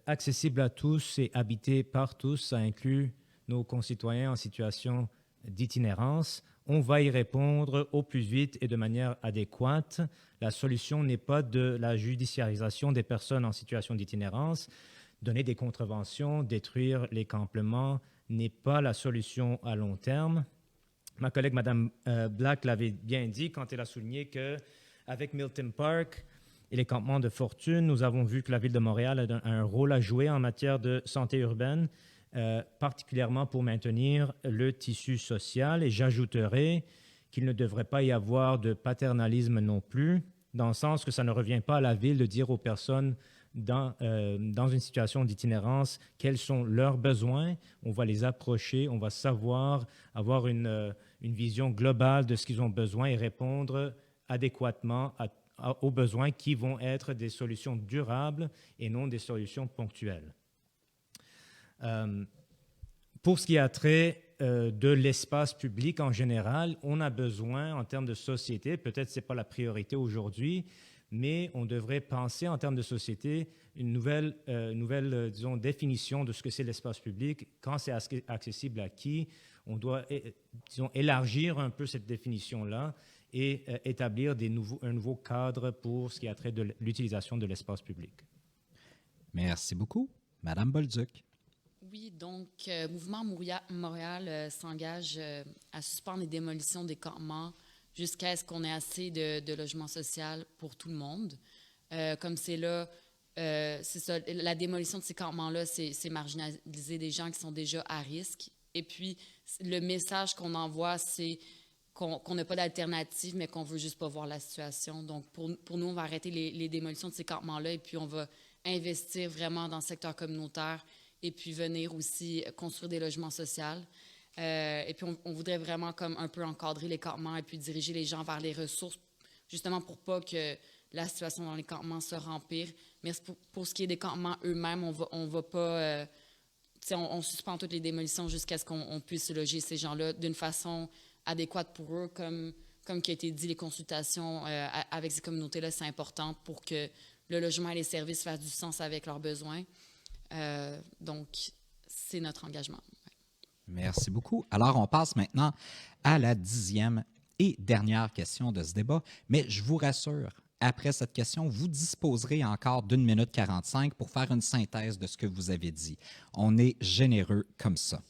accessible à tous et habitée par tous. Ça inclut nos concitoyens en situation d'itinérance. On va y répondre au plus vite et de manière adéquate. La solution n'est pas de la judiciarisation des personnes en situation d'itinérance. Donner des contraventions, détruire les campements n'est pas la solution à long terme. Ma collègue Mme Black l'avait bien dit quand elle a souligné qu'avec Milton Park et les campements de fortune, nous avons vu que la Ville de Montréal a un rôle à jouer en matière de santé urbaine, particulièrement pour maintenir le tissu social. Et j'ajouterai qu'il ne devrait pas y avoir de paternalisme non plus, dans le sens que ça ne revient pas à la Ville de dire aux personnes dans une situation d'itinérance quels sont leurs besoins. On va les approcher, on va savoir avoir une vision globale de ce qu'ils ont besoin et répondre adéquatement aux besoins qui vont être des solutions durables et non des solutions ponctuelles. Pour ce qui a trait de l'espace public en général, on a besoin en termes de société, peut-être ce n'est pas la priorité aujourd'hui, mais on devrait penser en termes de société une nouvelle disons, définition de ce que c'est l'espace public, quand c'est accessible à qui. On doit disons, élargir un peu cette définition-là et établir un nouveau cadre pour ce qui a trait de l'utilisation de l'espace public. Merci beaucoup. Madame Bolduc. Oui, donc, Mouvement Montréal s'engage à suspendre les démolitions des campements jusqu'à ce qu'on ait assez de logements sociaux pour tout le monde. Comme c'est là, c'est ça, la démolition de ces campements-là, c'est marginaliser des gens qui sont déjà à risque Et puis, le message qu'on envoie, c'est qu'on n'a pas d'alternative, mais qu'on veut juste pas voir la situation. Donc, pour nous, on va arrêter les démolitions de ces campements-là et puis on va investir vraiment dans le secteur communautaire et puis venir aussi construire des logements sociaux. Et puis, on voudrait vraiment comme un peu encadrer les campements et puis diriger les gens vers les ressources, justement pour pas que la situation dans les campements se rempire. Mais pour ce qui est des campements eux-mêmes, on va pas... on suspend toutes les démolitions jusqu'à ce qu'on puisse loger ces gens-là d'une façon adéquate pour eux. Comme qui a été dit, les consultations avec ces communautés-là, c'est important pour que le logement et les services fassent du sens avec leurs besoins. Donc, c'est notre engagement. Merci beaucoup. Alors, on passe maintenant à la 10e et dernière question de ce débat. Mais je vous rassure, après cette question, vous disposerez encore d'1 minute 45 pour faire une synthèse de ce que vous avez dit. On est généreux comme ça.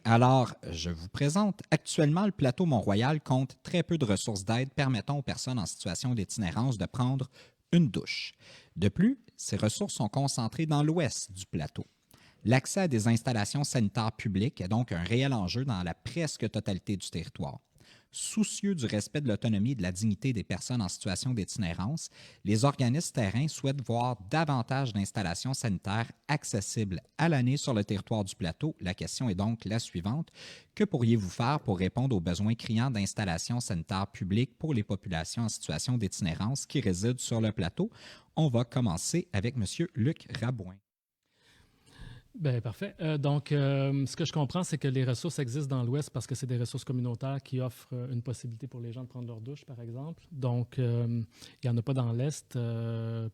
Alors, je vous présente. Actuellement, le plateau Mont-Royal compte très peu de ressources d'aide permettant aux personnes en situation d'itinérance de prendre une douche. De plus, ces ressources sont concentrées dans l'ouest du plateau. L'accès à des installations sanitaires publiques est donc un réel enjeu dans la presque totalité du territoire. Soucieux du respect de l'autonomie et de la dignité des personnes en situation d'itinérance, les organismes terrains souhaitent voir davantage d'installations sanitaires accessibles à l'année sur le territoire du plateau. La question est donc la suivante. Que pourriez-vous faire pour répondre aux besoins criants d'installations sanitaires publiques pour les populations en situation d'itinérance qui résident sur le plateau? On va commencer avec M. Luc Rabouin. Bien, parfait. Donc, ce que je comprends, c'est que les ressources existent dans l'Ouest parce que c'est des ressources communautaires qui offrent une possibilité pour les gens de prendre leur douche, par exemple. Donc, il n'y en a pas dans l'Est,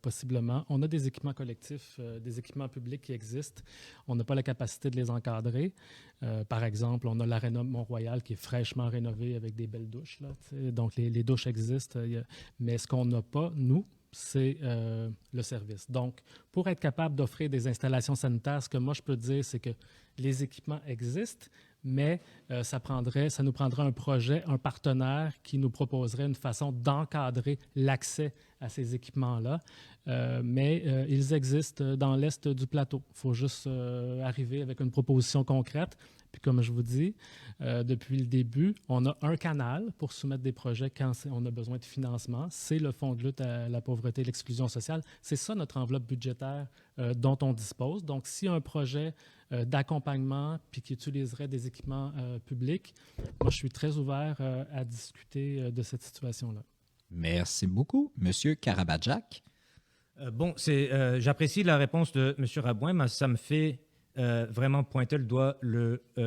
possiblement. On a des équipements collectifs, des équipements publics qui existent. On n'a pas la capacité de les encadrer. Par exemple, on a l'Aréna Mont-Royal qui est fraîchement rénovée avec des belles douches. Là, donc, les douches existent. Mais ce qu'on n'a pas, nous, c'est le service. Donc, pour être capable d'offrir des installations sanitaires, ce que moi je peux dire, c'est que les équipements existent, mais ça nous prendrait un projet, un partenaire qui nous proposerait une façon d'encadrer l'accès à ces équipements-là. Mais ils existent dans l'est du plateau. Il faut juste arriver avec une proposition concrète. Puis comme je vous dis, depuis le début, on a un canal pour soumettre des projets quand on a besoin de financement. C'est le Fonds de lutte à la pauvreté et l'exclusion sociale. C'est ça notre enveloppe budgétaire dont on dispose. Donc, s'il y a un projet d'accompagnement puis qui utiliserait des équipements publics, moi, je suis très ouvert à discuter de cette situation-là. Merci beaucoup. Monsieur Karabadjak. J'apprécie la réponse de M. Rabouin, mais ça me fait vraiment pointer le doigt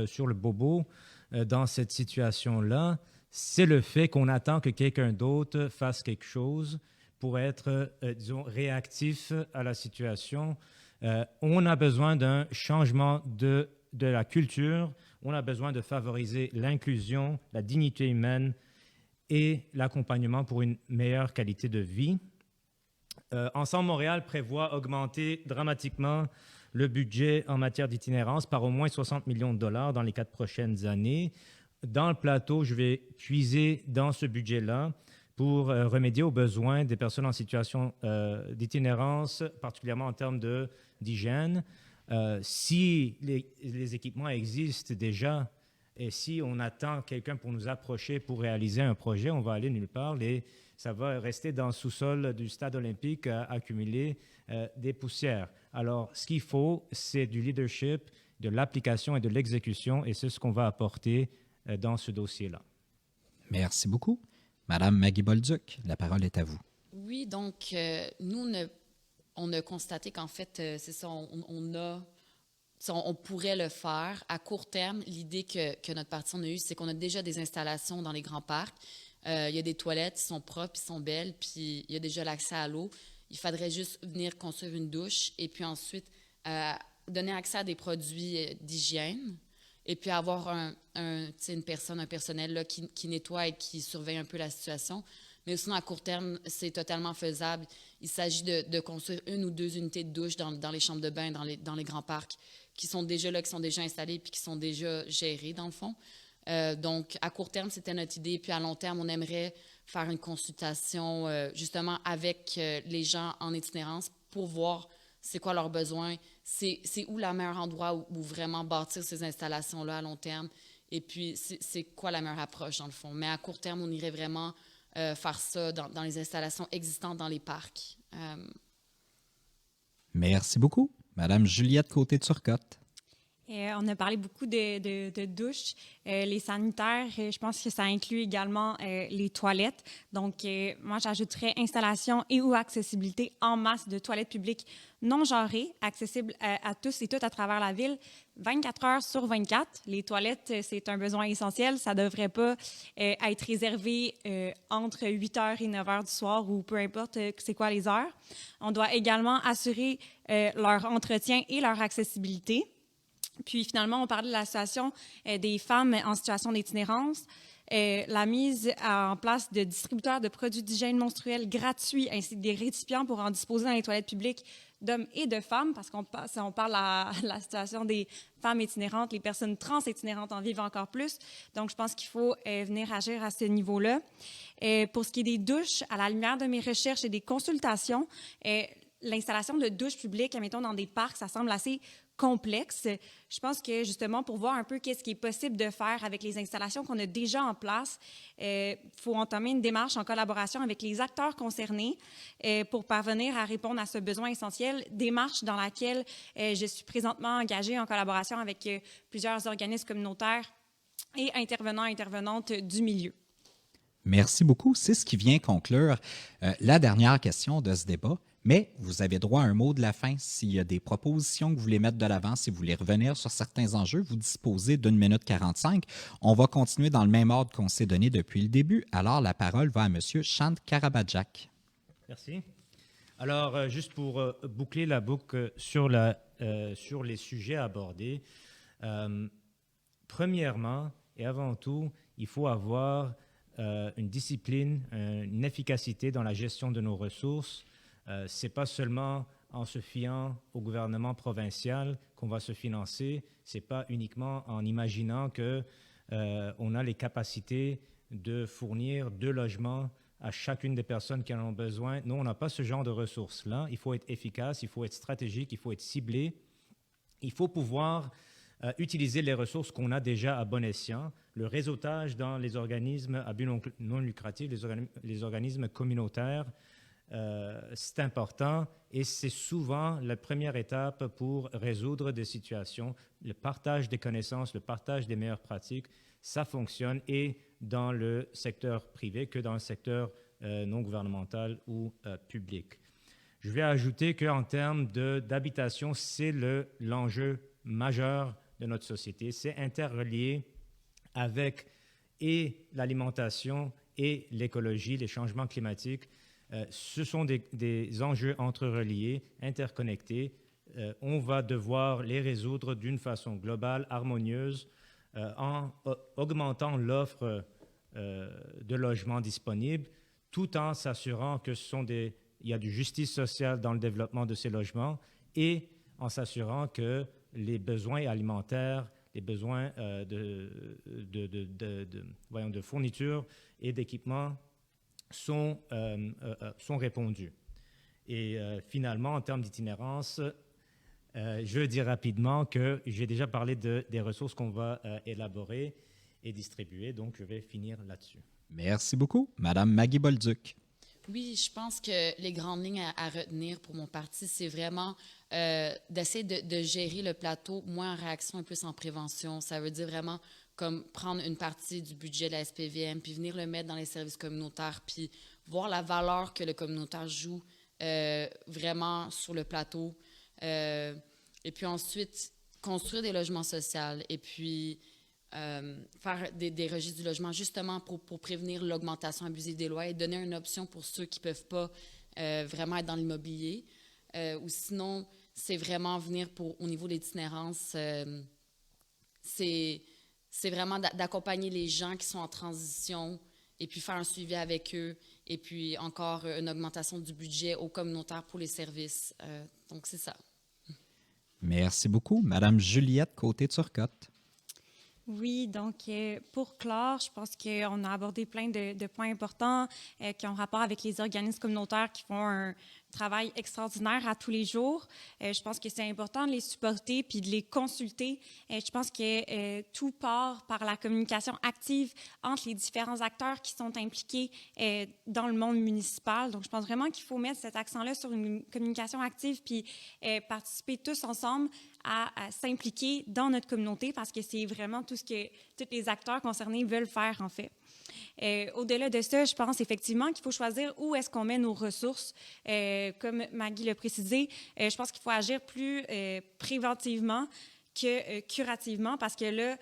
sur le bobo dans cette situation-là. C'est le fait qu'on attend que quelqu'un d'autre fasse quelque chose pour être, disons, réactif à la situation. On a besoin d'un changement de la culture. On a besoin de favoriser l'inclusion, la dignité humaine et l'accompagnement pour une meilleure qualité de vie. Ensemble Montréal prévoit augmenter dramatiquement le budget en matière d'itinérance par au moins 60 millions de dollars dans les 4 prochaines années. Dans le plateau, je vais puiser dans ce budget-là pour remédier aux besoins des personnes en situation d'itinérance, particulièrement en termes d'hygiène. Si les équipements existent déjà et si on attend quelqu'un pour nous approcher pour réaliser un projet, on va aller nulle part. Ça va rester dans le sous-sol du stade olympique à accumuler des poussières. Alors, ce qu'il faut, c'est du leadership, de l'application et de l'exécution, et c'est ce qu'on va apporter dans ce dossier-là. Merci beaucoup. Madame Maggie Bolduc, la parole est à vous. Oui, donc, nous, on a constaté qu'en fait, c'est ça, on pourrait le faire. À court terme, l'idée que notre parti en a eue, c'est qu'on a déjà des installations dans les grands parcs. Il y a des toilettes, ils sont propres, ils sont belles, puis il y a déjà l'accès à l'eau. Il faudrait juste venir construire une douche et puis ensuite donner accès à des produits d'hygiène et puis avoir un personnel là, qui nettoie et qui surveille un peu la situation. Mais sinon, à court terme, c'est totalement faisable. Il s'agit de construire 1 ou 2 unités de douche dans les chambres de bain, dans les grands parcs, qui sont déjà là, qui sont déjà installés puis qui sont déjà gérés, dans le fond. Donc, à court terme, c'était notre idée. Puis à long terme, on aimerait faire une consultation justement avec les gens en itinérance pour voir c'est quoi leurs besoins, c'est où le meilleur endroit où vraiment bâtir ces installations-là à long terme, et puis c'est quoi la meilleure approche dans le fond. Mais à court terme, on irait vraiment faire ça dans les installations existantes dans les parcs. Merci beaucoup. Madame Juliette Côté-Turcotte. On a parlé beaucoup de douches. Les sanitaires, je pense que ça inclut également les toilettes. Donc, moi, j'ajouterais installation et ou accessibilité en masse de toilettes publiques non genrées, accessibles à tous et toutes à travers la ville, 24 heures sur 24. Les toilettes, c'est un besoin essentiel. Ça ne devrait pas être réservé entre 8 heures et 9 heures du soir ou peu importe c'est quoi les heures. On doit également assurer leur entretien et leur accessibilité. Puis finalement, on parlait de la situation des femmes en situation d'itinérance, la mise en place de distributeurs de produits d'hygiène menstruelle gratuits ainsi que des récipients pour en disposer dans les toilettes publiques d'hommes et de femmes, parce qu'on parle de la situation des femmes itinérantes, les personnes trans itinérantes en vivent encore plus. Donc, je pense qu'il faut venir agir à ce niveau-là. Pour ce qui est des douches, à la lumière de mes recherches et des consultations, l'installation de douches publiques, admettons, dans des parcs, ça semble assez complexe. Je pense que, justement, pour voir un peu qu'est-ce qui est possible de faire avec les installations qu'on a déjà en place, il faut entamer une démarche en collaboration avec les acteurs concernés pour parvenir à répondre à ce besoin essentiel, démarche dans laquelle je suis présentement engagée en collaboration avec plusieurs organismes communautaires et intervenantes du milieu. Merci beaucoup. C'est ce qui vient conclure la dernière question de ce débat. Mais vous avez droit à un mot de la fin. S'il y a des propositions que vous voulez mettre de l'avant, si vous voulez revenir sur certains enjeux, vous disposez d'1 minute 45. On va continuer dans le même ordre qu'on s'est donné depuis le début. Alors, la parole va à M. Chand Karabadjak. Merci. Alors, juste pour boucler la boucle sur les sujets abordés, premièrement et avant tout, il faut avoir une discipline, une efficacité dans la gestion de nos ressources. Ce n'est pas seulement en se fiant au gouvernement provincial qu'on va se financer, ce n'est pas uniquement en imaginant qu'on a les capacités de fournir 2 logements à chacune des personnes qui en ont besoin. Non, on n'a pas ce genre de ressources-là. Il faut être efficace, il faut être stratégique, il faut être ciblé. Il faut pouvoir utiliser les ressources qu'on a déjà à bon escient. Le réseautage dans les organismes à but non lucratif, les organismes communautaires, c'est important et c'est souvent la première étape pour résoudre des situations. Le partage des connaissances, le partage des meilleures pratiques, ça fonctionne et dans le secteur privé que dans le secteur non gouvernemental ou public. Je vais ajouter qu'en termes d'habitation, c'est l'enjeu majeur de notre société. C'est interrelié avec et l'alimentation et l'écologie, les changements climatiques. Ce sont des enjeux entrereliés, interconnectés. On va devoir les résoudre d'une façon globale, harmonieuse, en augmentant l'offre de logements disponibles, tout en s'assurant que il y a du justice sociale dans le développement de ces logements et en s'assurant que les besoins alimentaires, les besoins de fourniture et d'équipement sont répondus. Et finalement, en termes d'itinérance, je veux dire rapidement que j'ai déjà parlé des ressources qu'on va élaborer et distribuer, donc je vais finir là-dessus. Merci beaucoup. Madame Maggie Bolduc. Oui, je pense que les grandes lignes à retenir pour mon parti, c'est vraiment d'essayer de gérer le plateau moins en réaction et plus en prévention. Ça veut dire vraiment comme prendre une partie du budget de la SPVM, puis venir le mettre dans les services communautaires, puis voir la valeur que le communautaire joue vraiment sur le plateau. Et puis ensuite, construire des logements sociaux et puis faire des registres du logement justement pour prévenir l'augmentation abusive des loyers et donner une option pour ceux qui ne peuvent pas vraiment être dans l'immobilier. Ou sinon, c'est vraiment venir au niveau de l'itinérance, c'est vraiment d'accompagner les gens qui sont en transition et puis faire un suivi avec eux et puis encore une augmentation du budget au communautaire pour les services. Donc, c'est ça. Merci beaucoup. Madame Juliette Côté-Turcotte. Oui, donc pour clore, je pense qu'on a abordé plein de points importants qui ont rapport avec les organismes communautaires qui font travail extraordinaire à tous les jours. Je pense que c'est important de les supporter puis de les consulter. Je pense que tout part par la communication active entre les différents acteurs qui sont impliqués dans le monde municipal. Donc, je pense vraiment qu'il faut mettre cet accent-là sur une communication active puis participer tous ensemble à s'impliquer dans notre communauté parce que c'est vraiment tout ce que tous les acteurs concernés veulent faire, en fait. Au-delà de ça, je pense effectivement qu'il faut choisir où est-ce qu'on met nos ressources. Comme Maggie l'a précisé, je pense qu'il faut agir plus préventivement que curativement parce que là,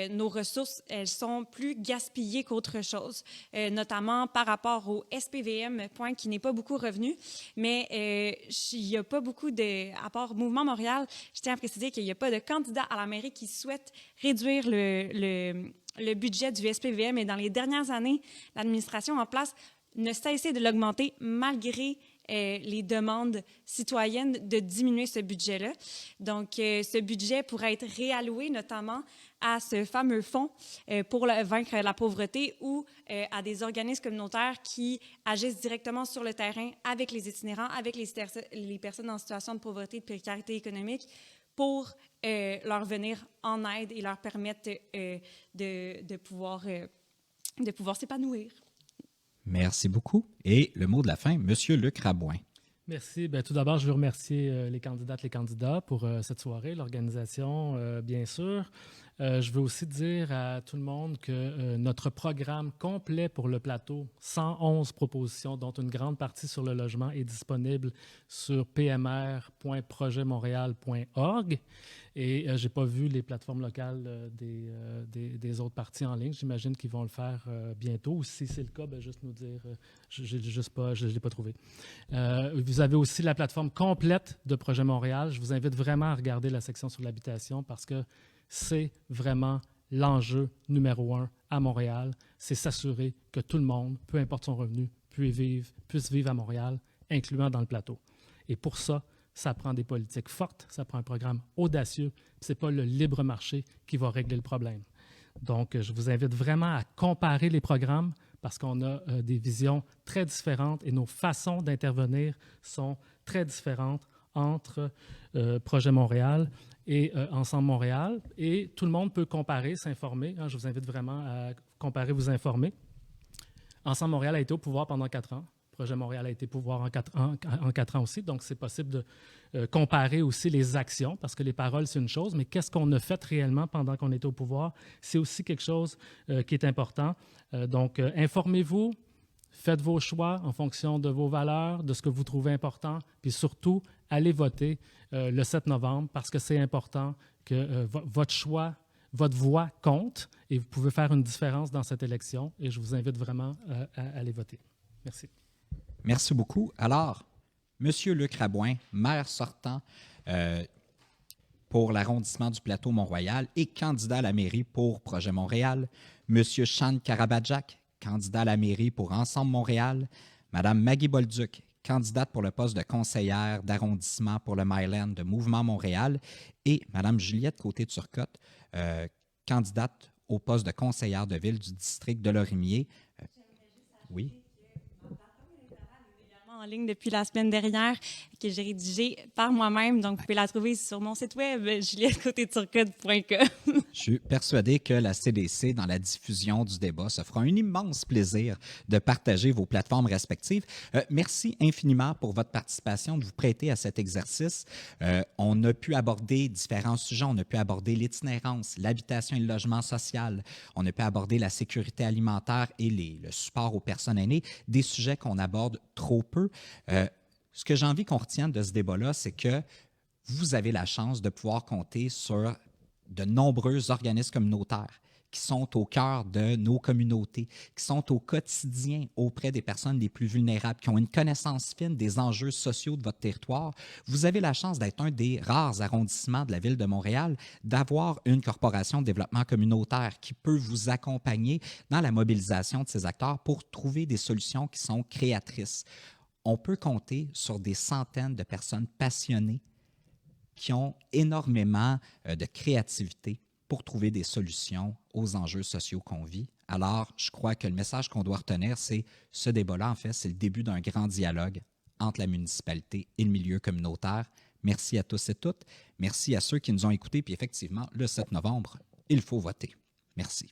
nos ressources, elles sont plus gaspillées qu'autre chose, notamment par rapport au SPVM, point qui n'est pas beaucoup revenu, mais il n'y a pas beaucoup de... À part Mouvement Montréal, je tiens à préciser qu'il n'y a pas de candidat à la mairie qui souhaite réduire le budget du SPVM et dans les dernières années, l'administration en place ne cessait de l'augmenter malgré les demandes citoyennes de diminuer ce budget-là. Donc, ce budget pourrait être réalloué notamment à ce fameux fonds pour vaincre la pauvreté ou à des organismes communautaires qui agissent directement sur le terrain avec les itinérants, avec les personnes en situation de pauvreté et de précarité économique pour leur venir en aide et leur permettre de pouvoir s'épanouir. Merci beaucoup. Et le mot de la fin, M. Luc Rabouin. Merci. Bien, tout d'abord, je veux remercier les candidates et les candidats pour cette soirée, l'organisation, bien sûr. Je veux aussi dire à tout le monde que notre programme complet pour le plateau, 111 propositions, dont une grande partie sur le logement, est disponible sur pmr.projetmontréal.org. Et je n'ai pas vu les plateformes locales des autres partis en ligne. J'imagine qu'ils vont le faire bientôt. Ou si c'est le cas, bien, juste nous dire, je ne l'ai pas trouvé. Vous avez aussi la plateforme complète de Projet Montréal. Je vous invite vraiment à regarder la section sur l'habitation parce que c'est vraiment l'enjeu numéro 1 à Montréal. C'est s'assurer que tout le monde, peu importe son revenu, puisse vivre à Montréal, incluant dans le plateau. Et pour ça, ça prend des politiques fortes, ça prend un programme audacieux. Ce n'est pas le libre marché qui va régler le problème. Donc, je vous invite vraiment à comparer les programmes parce qu'on a des visions très différentes et nos façons d'intervenir sont très différentes entre Projet Montréal et Ensemble Montréal. Et tout le monde peut comparer, s'informer. Je vous invite vraiment à comparer, vous informer. Ensemble Montréal a été au pouvoir pendant 4 ans. Projet Montréal a été au pouvoir en 4 ans aussi. Donc, c'est possible de comparer aussi les actions, parce que les paroles, c'est une chose, mais qu'est-ce qu'on a fait réellement pendant qu'on était au pouvoir? C'est aussi quelque chose qui est important. Donc, informez-vous, faites vos choix en fonction de vos valeurs, de ce que vous trouvez important, puis surtout, allez voter le 7 novembre, parce que c'est important que votre choix, votre voix compte, et vous pouvez faire une différence dans cette élection, et je vous invite vraiment à aller voter. Merci. Merci beaucoup. Alors, M. Luc Rabouin, maire sortant pour l'arrondissement du Plateau-Mont-Royal et candidat à la mairie pour Projet Montréal, M. Shan Karabadjak, candidat à la mairie pour Ensemble Montréal, Mme Maggie Bolduc, candidate pour le poste de conseillère d'arrondissement pour le Myland de Mouvement Montréal, et Mme Juliette Côté-Turcotte, candidate au poste de conseillère de ville du district de Lorimier. Oui. En ligne depuis la semaine dernière, que j'ai rédigée par moi-même. Donc, vous pouvez la trouver sur mon site web, juliettecotéturcotte.com. Je suis persuadé que la CDC, dans la diffusion du débat, se fera un immense plaisir de partager vos plateformes respectives. Merci infiniment pour votre participation, de vous prêter à cet exercice. On a pu aborder différents sujets. On a pu aborder l'itinérance, l'habitation et le logement social. On a pu aborder la sécurité alimentaire et le support aux personnes aînées, des sujets qu'on aborde trop peu. Ce que j'ai envie qu'on retienne de ce débat-là, c'est que vous avez la chance de pouvoir compter sur de nombreux organismes communautaires qui sont au cœur de nos communautés, qui sont au quotidien auprès des personnes les plus vulnérables, qui ont une connaissance fine des enjeux sociaux de votre territoire. Vous avez la chance d'être un des rares arrondissements de la ville de Montréal, d'avoir une corporation de développement communautaire qui peut vous accompagner dans la mobilisation de ces acteurs pour trouver des solutions qui sont créatrices. On peut compter sur des centaines de personnes passionnées qui ont énormément de créativité pour trouver des solutions aux enjeux sociaux qu'on vit. Alors, je crois que le message qu'on doit retenir, c'est ce débat-là, en fait, c'est le début d'un grand dialogue entre la municipalité et le milieu communautaire. Merci à tous et toutes. Merci à ceux qui nous ont écoutés. Puis effectivement, le 7 novembre, il faut voter. Merci.